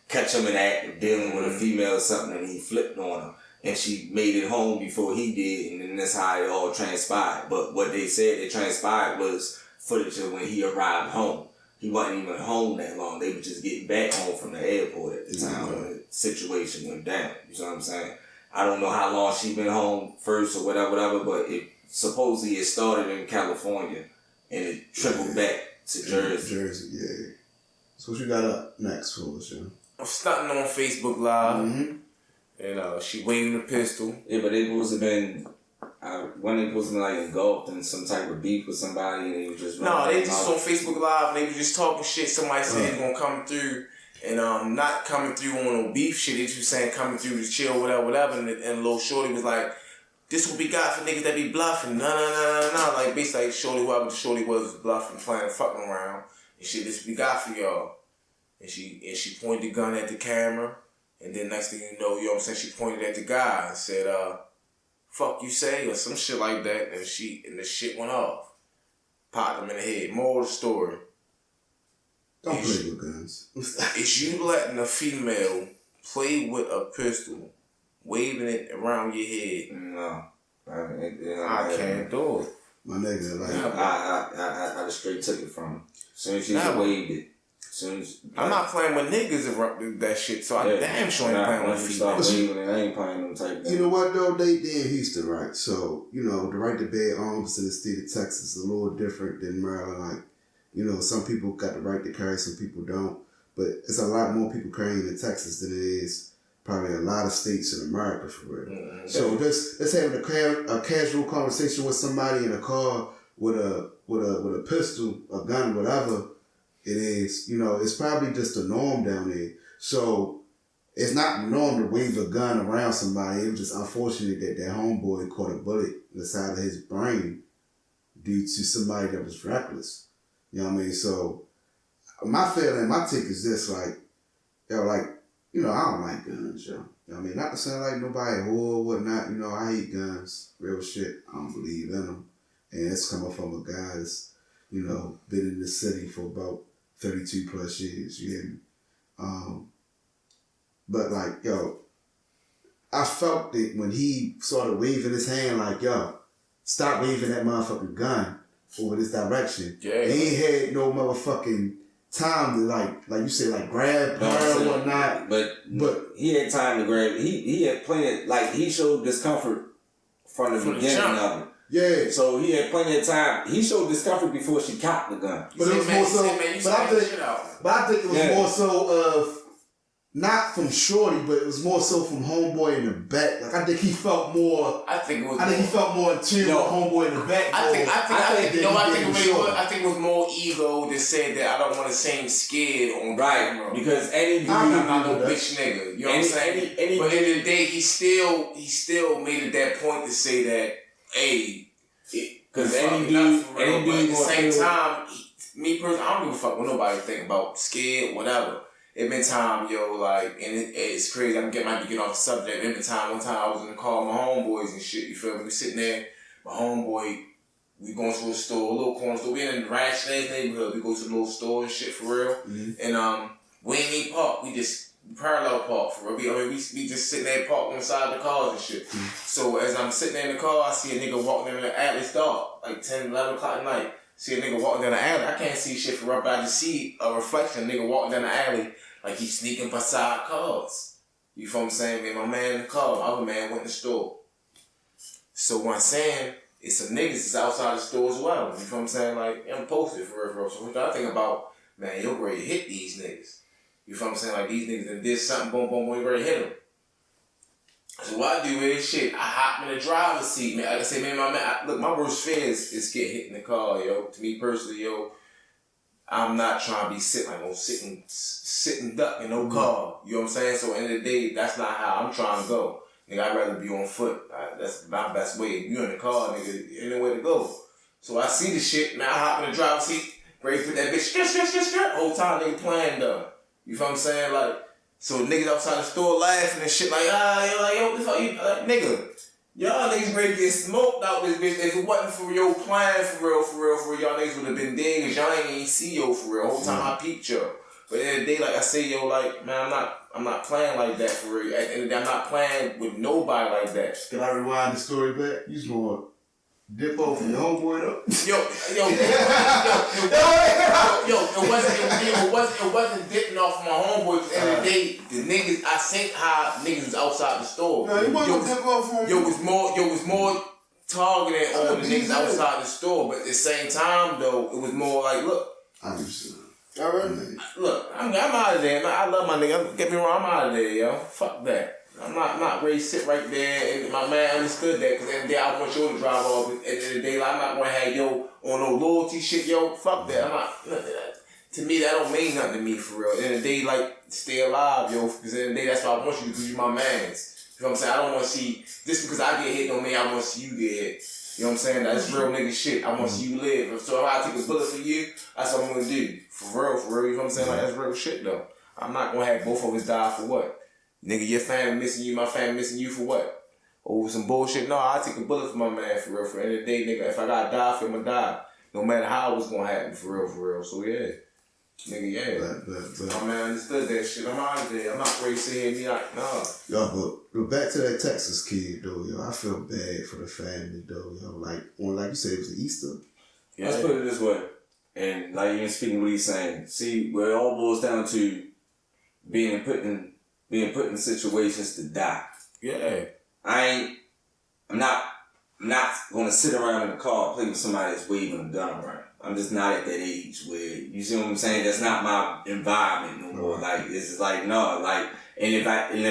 Speaker 5: catch him in the act of dealing with a female or something, and he flipped on her. And she made it home before he did, and then that's how it all transpired. But what they said that transpired was footage of when he arrived home. He wasn't even home that long. They were just getting back home from the airport at the time when the situation went down. You know what I'm saying? I don't know how long she been home first or whatever, but supposedly it started in California and it trickled back to Jersey.
Speaker 4: Yeah. So what you got up next for us, yo?
Speaker 3: I'm stunting on Facebook Live. And she waving a pistol.
Speaker 5: Yeah, but it supposed to have been when it supposed to be like engulfed in some type of beef with somebody, and they was just
Speaker 3: they just on Facebook Live. They was just talking shit. Somebody said he's gonna come through, and not coming through on no beef shit. They just saying coming through to chill, whatever. And Lil Shorty was like, "This what we got for niggas that be bluffing." No. Like basically, like Shorty, whoever Shorty was bluffing, playing, fucking around, and shit. This what we got for y'all. And she pointed the gun at the camera. And then next thing you know what I'm saying, she pointed at the guy and said, fuck you say, or some shit like that, and the shit went off. Popped him in the head. Moral of the story.
Speaker 4: Don't play with guns.
Speaker 3: Is you letting a female play with a pistol, waving it around your head?
Speaker 5: No.
Speaker 3: I can't do it.
Speaker 4: My nigga, like...
Speaker 5: I just straight took it from her. As soon as she waved it.
Speaker 3: I'm not playing with niggas around that shit, so I damn sure ain't playing with females.
Speaker 5: I ain't playing them type of
Speaker 4: You know what though? They in Houston, right? So, you know, the right to bear arms in the state of Texas is a little different than Maryland. Like, You know, some people got the right to carry, some people don't. But it's a lot more people carrying in Texas than it is probably a lot of states in America, for real.
Speaker 3: Mm-hmm.
Speaker 4: So let's have a casual conversation with somebody in a car with a pistol, a gun, whatever it is. You know, it's probably just the norm down there. So it's not the norm to wave a gun around somebody. It was just unfortunate that homeboy caught a bullet in the side of his brain due to somebody that was reckless. You know what I mean? So my feeling, my take is this, like, yo, like, you know, I don't like guns, yo. You know what I mean? Not to sound like nobody whore or whatnot, you know, I hate guns. Real shit. I don't believe in them. And it's coming from a guy that's, you know, been in the city for about 32 plus years, you hear me? But like, yo, I felt it when he started waving his hand like, yo, stop waving that motherfucking gun over this direction.
Speaker 3: Yeah.
Speaker 4: He ain't had no motherfucking time to like you said, like grab her or whatnot.
Speaker 5: But he had time to grab it. He had plenty, like he showed discomfort from the beginning of it.
Speaker 4: Yeah.
Speaker 5: So he had plenty of time. He showed discomfort before she cocked the gun.
Speaker 4: But it was more so, but I think it was more so of, not from Shorty, but it was more so from Homeboy in the back. Like I think he felt more.
Speaker 3: I think
Speaker 4: he felt more in tune with Homeboy in the back.
Speaker 3: I think it was more ego that said that I don't want to seem scared on camera.
Speaker 5: Because any dude,
Speaker 3: I'm not no bitch nigga. You know what I'm saying? But at the end of the day, he still made it that point to say that, hey,
Speaker 5: because any dude
Speaker 3: but at the same time, me personally, I don't give a fuck what nobody think about, scared, whatever. It been time, yo, like, and it's crazy. Might be getting off the subject. It been time. One time I was in the car with my homeboys and shit. You feel me? We sitting there, my homeboy. We going to a store, a little corner store. We in a ratchet ass neighborhood. We go to the little store and shit for real. Mm-hmm. And we ain't even park. We just parallel park for real. We just sitting there parked on the side of the cars and shit. Mm-hmm. So as I'm sitting there in the car, I see a nigga walking down the alley. It's dark, like 10, 11 o'clock at night. See a nigga walking down the alley. I can't see shit for real, but I just see a reflection. A nigga walking down the alley. Like he's sneaking beside cars. You feel what I'm saying? Me and my man in the car, my other man went in the store. So what I'm saying, it's some niggas that's outside the store as well. You feel what I'm saying? Like, I'm posted for real. So what I think about, man, you're ready to hit these niggas. You feel what I'm saying? Like these niggas that did something, boom, boom, boom, you ready to hit them. So what I do is, shit, I hop in the driver's seat, man. Like I say, man, my man, look, my worst fear is get hit in the car, yo. To me personally, yo, I'm not trying to be sitting like no sitting duck in no car. You know what I'm saying? So at the end of the day, that's not how I'm trying to go. Nigga, I'd rather be on foot. That's my best way. If you in the car, nigga, ain't no way to go. So I see the shit, man, I hop in the driver's seat, ready for that bitch, skirt. Whole time nigga playing though. You feel what I'm saying? Like, so niggas outside the store laughing and shit like, yo, what the fuck you, nigga. Y'all niggas ready to get smoked out this bitch. If it wasn't for your plan, for real, y'all niggas would have been dead because y'all ain't see yo for real. Whole time I peeped yo. But at the end of the day, like I say, yo, like, man, I'm not playing like that for real. At the end of the day, I'm not playing with nobody like that.
Speaker 4: Can I rewind the story back? You just going to dip over your homeboy though? It wasn't dipping off my homeboy. At the end of the day, the niggas, I seen how niggas was outside the store.
Speaker 6: No, he wasn't dipping off on me.
Speaker 4: was more targeted on the niggas outside the store, but at the same time though, it was more like, look. I understand.
Speaker 6: All right.
Speaker 4: Look, I'm out of there. I love my nigga. Get me wrong, I'm out of there, yo. Fuck that. I'm not ready to sit right there, and my man understood that, because at the end of the day, I want you to drive off. At the end of the day, like, I'm not going to have yo on no loyalty shit, yo. Fuck that. I'm not. To me, that don't mean nothing to me, for real. At the end of the day, like, stay alive, yo, because at the end of the day, that's what I want you to do, because you my mans. You know what I'm saying? I don't want to see, just because I get hit don't mean I want to see you get hit. You know what I'm saying? That's real nigga shit. I want to see you live. So if I take a bullet for you, that's what I'm going to do. For real, you know what I'm saying? Like, that's real shit, though. I'm not going to have both of us die for what? Nigga, your family missing you, my family missing you for what? Over some bullshit? No, I'll take a bullet for my man, for real. For the end of the day, nigga, if I gotta die for him, I'ma die. No matter how it's gonna happen, for real. So yeah. Nigga, yeah. My man understood that shit. I'm out of there. I'm not ready to sit here and be like, nah.
Speaker 8: Yo, but back to that Texas kid, though, yo. I feel bad for the family, though, yo. Like you said, it was Easter.
Speaker 5: Yeah. Let's put it this way. And like you speaking what he's saying. See, where it all boils down to being put in situations to die.
Speaker 4: Yeah.
Speaker 5: I'm not not gonna sit around in the car and play with somebody that's waving a gun around. I'm just not at that age where, you see what I'm saying? That's not my environment no more. Like, it's just like, no, like, and if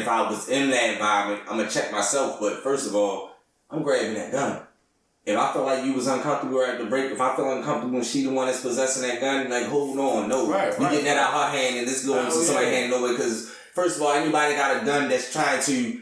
Speaker 5: I was in that environment, I'm gonna check myself. But first of all, I'm grabbing that gun. If I felt like you was uncomfortable at the break, if I feel uncomfortable and she the one that's possessing that gun, like, hold on, no. We getting that out her hand and this going to somebody's hand over. Because, first of all, anybody got a gun that's trying to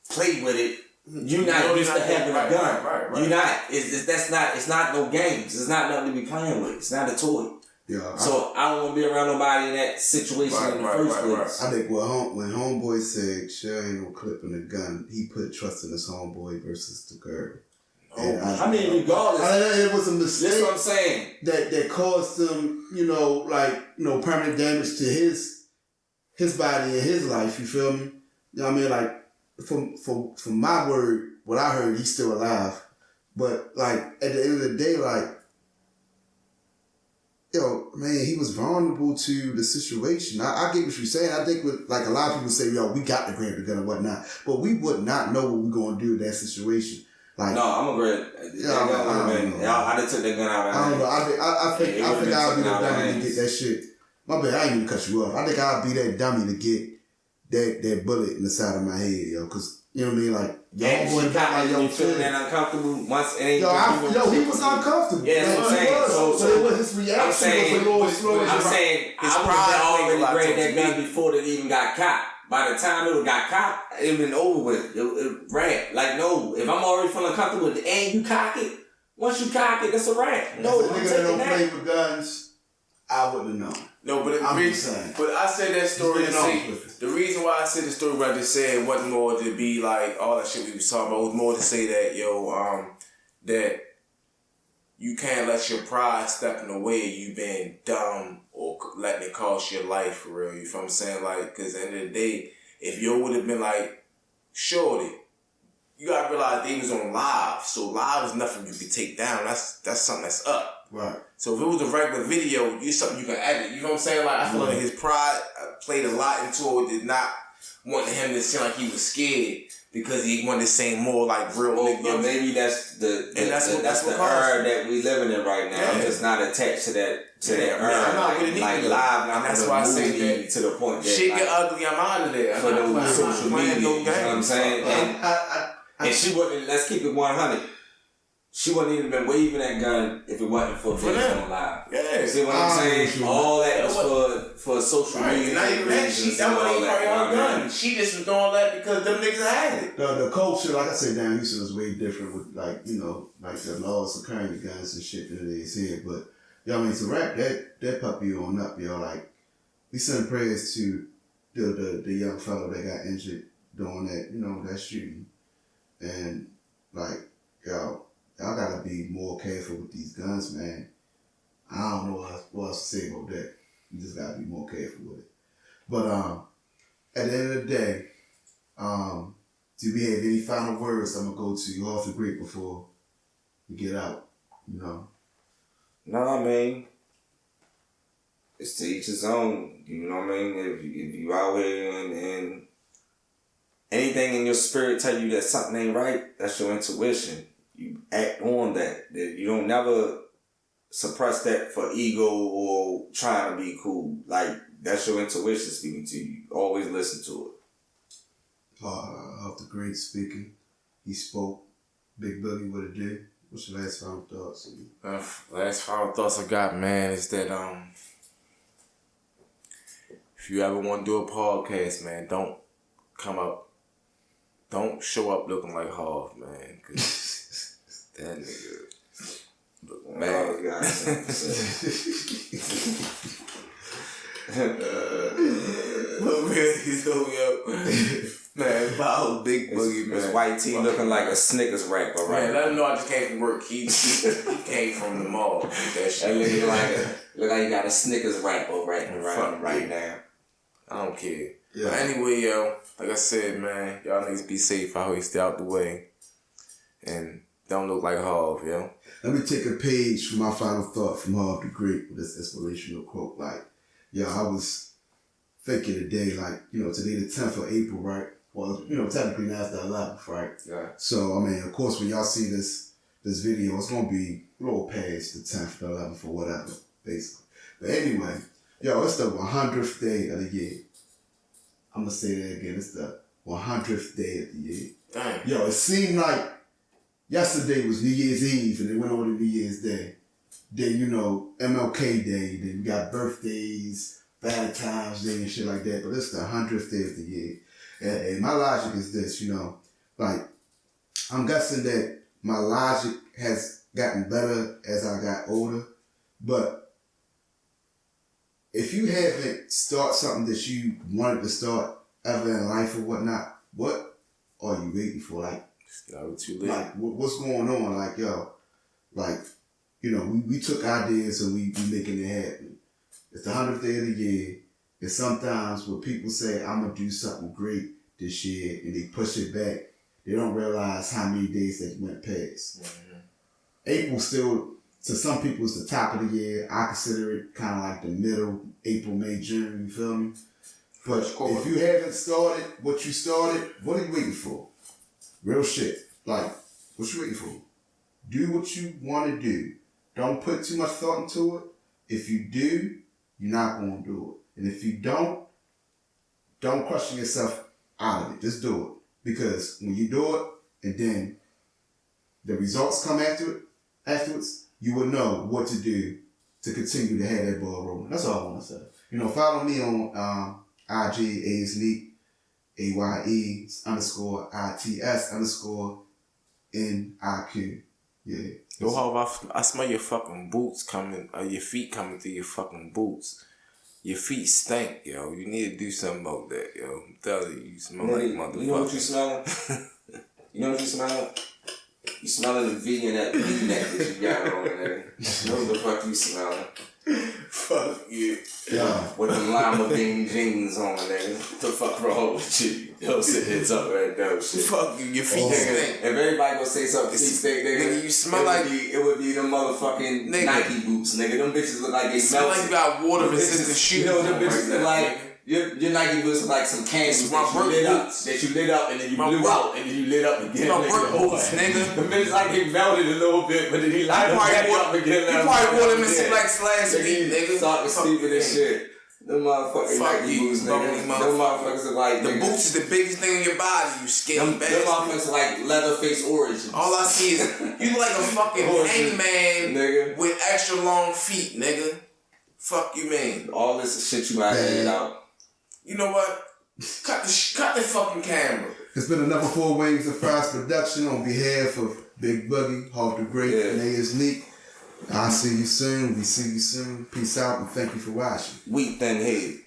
Speaker 5: play with it, you're not used to having a gun. Right. You're not. It's not no games. It's not nothing to be playing with. It's not a toy. Yeah. So I don't want to be around nobody in that situation in the first place.
Speaker 8: I think when homeboy said Cher ain't no clipping a gun, he put trust in his homeboy versus the girl.
Speaker 5: I mean, regardless,
Speaker 8: it was a mistake.
Speaker 5: That's what I'm saying.
Speaker 8: That caused him, permanent damage to his body and his life. You feel me? You know what I mean? Like, from my word, what I heard, he's still alive. But like at the end of the day, like, he was vulnerable to the situation. I get what you're saying. I think like a lot of people say, we got to grab the gun and whatnot, but we would not know what we're gonna do in that situation. Like, no,
Speaker 5: I'm gonna grab. I done took that gun out.
Speaker 8: I don't know. I think I'll be the dummy to get that shit. My bad, I ain't even cut you off. I think I'll be that dummy to get that bullet in the side of my head, cause you know what I mean. Like,
Speaker 5: you feeling that uncomfortable once?
Speaker 8: He was uncomfortable.
Speaker 5: Yeah, that's what I'm saying.
Speaker 8: So it was his reaction.
Speaker 5: I'm saying I would have already grabbed that gun before it even got caught. By the time it got caught, it been over with. It ran. Like, no, if I'm already feeling comfortable and you cock it, once you cock it, that's a wrap. No,
Speaker 8: if a nigga that don't play with guns, I wouldn't have known.
Speaker 3: No, but I said that story to say, the reason why I said the story what I just said wasn't more to be like all that shit we was talking about. It was more to say that, that you can't let your pride step in the way you being dumb or letting it cost your life for real. You feel what I'm saying? Like, because at the end of the day, if you would have been like, shorty, you gotta realize they was on live. So live is nothing you can take down. That's something that's up.
Speaker 8: Right.
Speaker 3: So if it was a regular video, you something you can edit. You know what I'm saying? Like, I feel like his pride played a lot into it. Did not want him to seem like he was scared because he wanted to seem more like real nigga.
Speaker 5: But maybe that's the era that we living in right now. Yeah. I'm just not attached to that era. Like live, and that's why I say that to the point that
Speaker 3: shit get ugly. I'm out of there.
Speaker 5: For the social media, you know what I'm saying? And she wouldn't. Let's keep it 100. She wouldn't even been waving that gun if it wasn't for video on live. Yeah. See what I'm saying? All that was for social media.
Speaker 3: Not even that. That wasn't even her gun. She just was doing that because them niggas had it.
Speaker 8: The culture, like I said, down Houston was way different with like the laws of carrying the guns and shit that it is here. But to wrap that puppy on up, like, we send prayers to the young fellow that got injured doing that, that shooting. And like, y'all gotta be more careful with these guns, man. I don't know what else to say about that. You just gotta be more careful with it. But at the end of the day, do we have any final words? I'm gonna go to Harvdgreat before we get out.
Speaker 5: Nah, man. It's to each his own. You know what I mean? If you out here and anything in your spirit tell you that something ain't right, that's your intuition. You act on that. You don't never suppress that for ego or trying to be cool. Like, that's your intuition speaking to you. Always listen to it.
Speaker 8: Harvdgreat speaking. He spoke. Big Boogie, what it did. What's your last final thoughts?
Speaker 3: Last final thoughts I got, man, is that if you ever want to do a podcast, man, don't show up looking like Harv, man, cause that nigga look mad. But really though, man, about Big Boogie, man.
Speaker 5: His white tee looking like a Snickers wrapper, right?
Speaker 3: Man, let him know I just came from work. He came from the mall. That shit.
Speaker 5: Look like you got a Snickers wrapper right now.
Speaker 3: I don't care. Yeah. But anyway, like I said, man, y'all niggas be safe out here, stay out the way. And don't look like Harv, yo.
Speaker 8: Let me take a page from my final thought from Harvdgreat with this inspirational quote. Like, I was thinking today, like, today the 10th of April, right? Well, you know, technically now it's the 11th, right?
Speaker 5: Yeah.
Speaker 8: So, I mean, of course, when y'all see this video, it's going to be a little past the 10th, the 11th, or whatever, basically. But anyway, yo, it's the 100th day of the year. I'm going to say that again. It's the 100th day of the year.
Speaker 3: Damn.
Speaker 8: Yo, it seemed like yesterday was New Year's Eve and it went on to New Year's Day. Then, you know, MLK Day. Then we got birthdays, Valentine's Day and shit like that. But it's the 100th day of the year. And my logic is this, you know, like, I'm guessing that my logic has gotten better as I got older. But if you haven't started something that you wanted to start ever in life or whatnot, what are you waiting for? Like,
Speaker 3: Too late.
Speaker 8: like what's going on? Like, yo, like, you know, we took ideas and we making it happen. It's the 100th day of the year. And sometimes when people say, I'm going to do something great this year and they push it back, they don't realize how many days they went past.
Speaker 3: Mm-hmm.
Speaker 8: April still, to some people, is the top of the year. I consider it kind of like the middle, April, May, June, you feel me? But if you haven't started what you started, what are you waiting for? Real shit. Like, what you waiting for? Do what you want to do. Don't put too much thought into it. If you do, you're not going to do it. And if you don't question yourself out of it. Just do it. Because when you do it, and then the results come afterwards, you will know what to do to continue to have that ball rolling. That's all I want to say. You know, follow me on IG, Ayeitsniq, AYEITS_NIQ. Yeah.
Speaker 3: Yo, Harv, I smell your fucking boots coming, your feet coming through your fucking boots. Your feet stink, yo. You need to do something about that, yo. I'm telling you, you smell like motherfucker.
Speaker 5: You know what you smelling? You know what you smelling? You smelling the V in that V-neck that you got on there. You know what the fuck you smelling?
Speaker 3: Fuck you.
Speaker 8: Yeah.
Speaker 5: With the lima bean jeans on, nigga. What the fuck wrong with you? Yo, sit here talking that dumb shit.
Speaker 3: Fuck you, your feet stink.
Speaker 5: If everybody gonna say something feet stink, nigga,
Speaker 3: you smell like
Speaker 5: it would be them motherfucking
Speaker 3: nigga.
Speaker 5: Nike boots, nigga. Them bitches look like they
Speaker 3: smell like you got water resistant shoes.
Speaker 5: You know, them bitches
Speaker 3: right
Speaker 5: look
Speaker 3: now,
Speaker 5: like
Speaker 3: nigga.
Speaker 5: your Nike boots look like some candles
Speaker 3: My
Speaker 5: that you lit up and then you blew out and then you lit up again.
Speaker 3: My work boots, nigga.
Speaker 5: The bitches like they melted a little bit, but then he light up again.
Speaker 3: You probably wore them in Flex last week, nigga.
Speaker 5: Start sleeping this shit. Them motherfucking Nike boots, nigga. Them motherfuckers are like...
Speaker 3: The boots is the biggest thing on your body, you skinny bastard.
Speaker 5: Them motherfuckers are like Leatherface Origins.
Speaker 3: All I see is, you like a fucking hangman
Speaker 5: nigga,
Speaker 3: with extra long feet, nigga. Fuck you, man.
Speaker 5: All this shit you gotta edit out.
Speaker 3: You know what? Cut the fucking camera.
Speaker 8: It's been another 4 Wings of Fries production on behalf of Big Boogie, Harvdgreat, and Ayeitsniq. I'll see you soon. We see you soon. Peace out and thank you for watching.
Speaker 5: Weak thin head.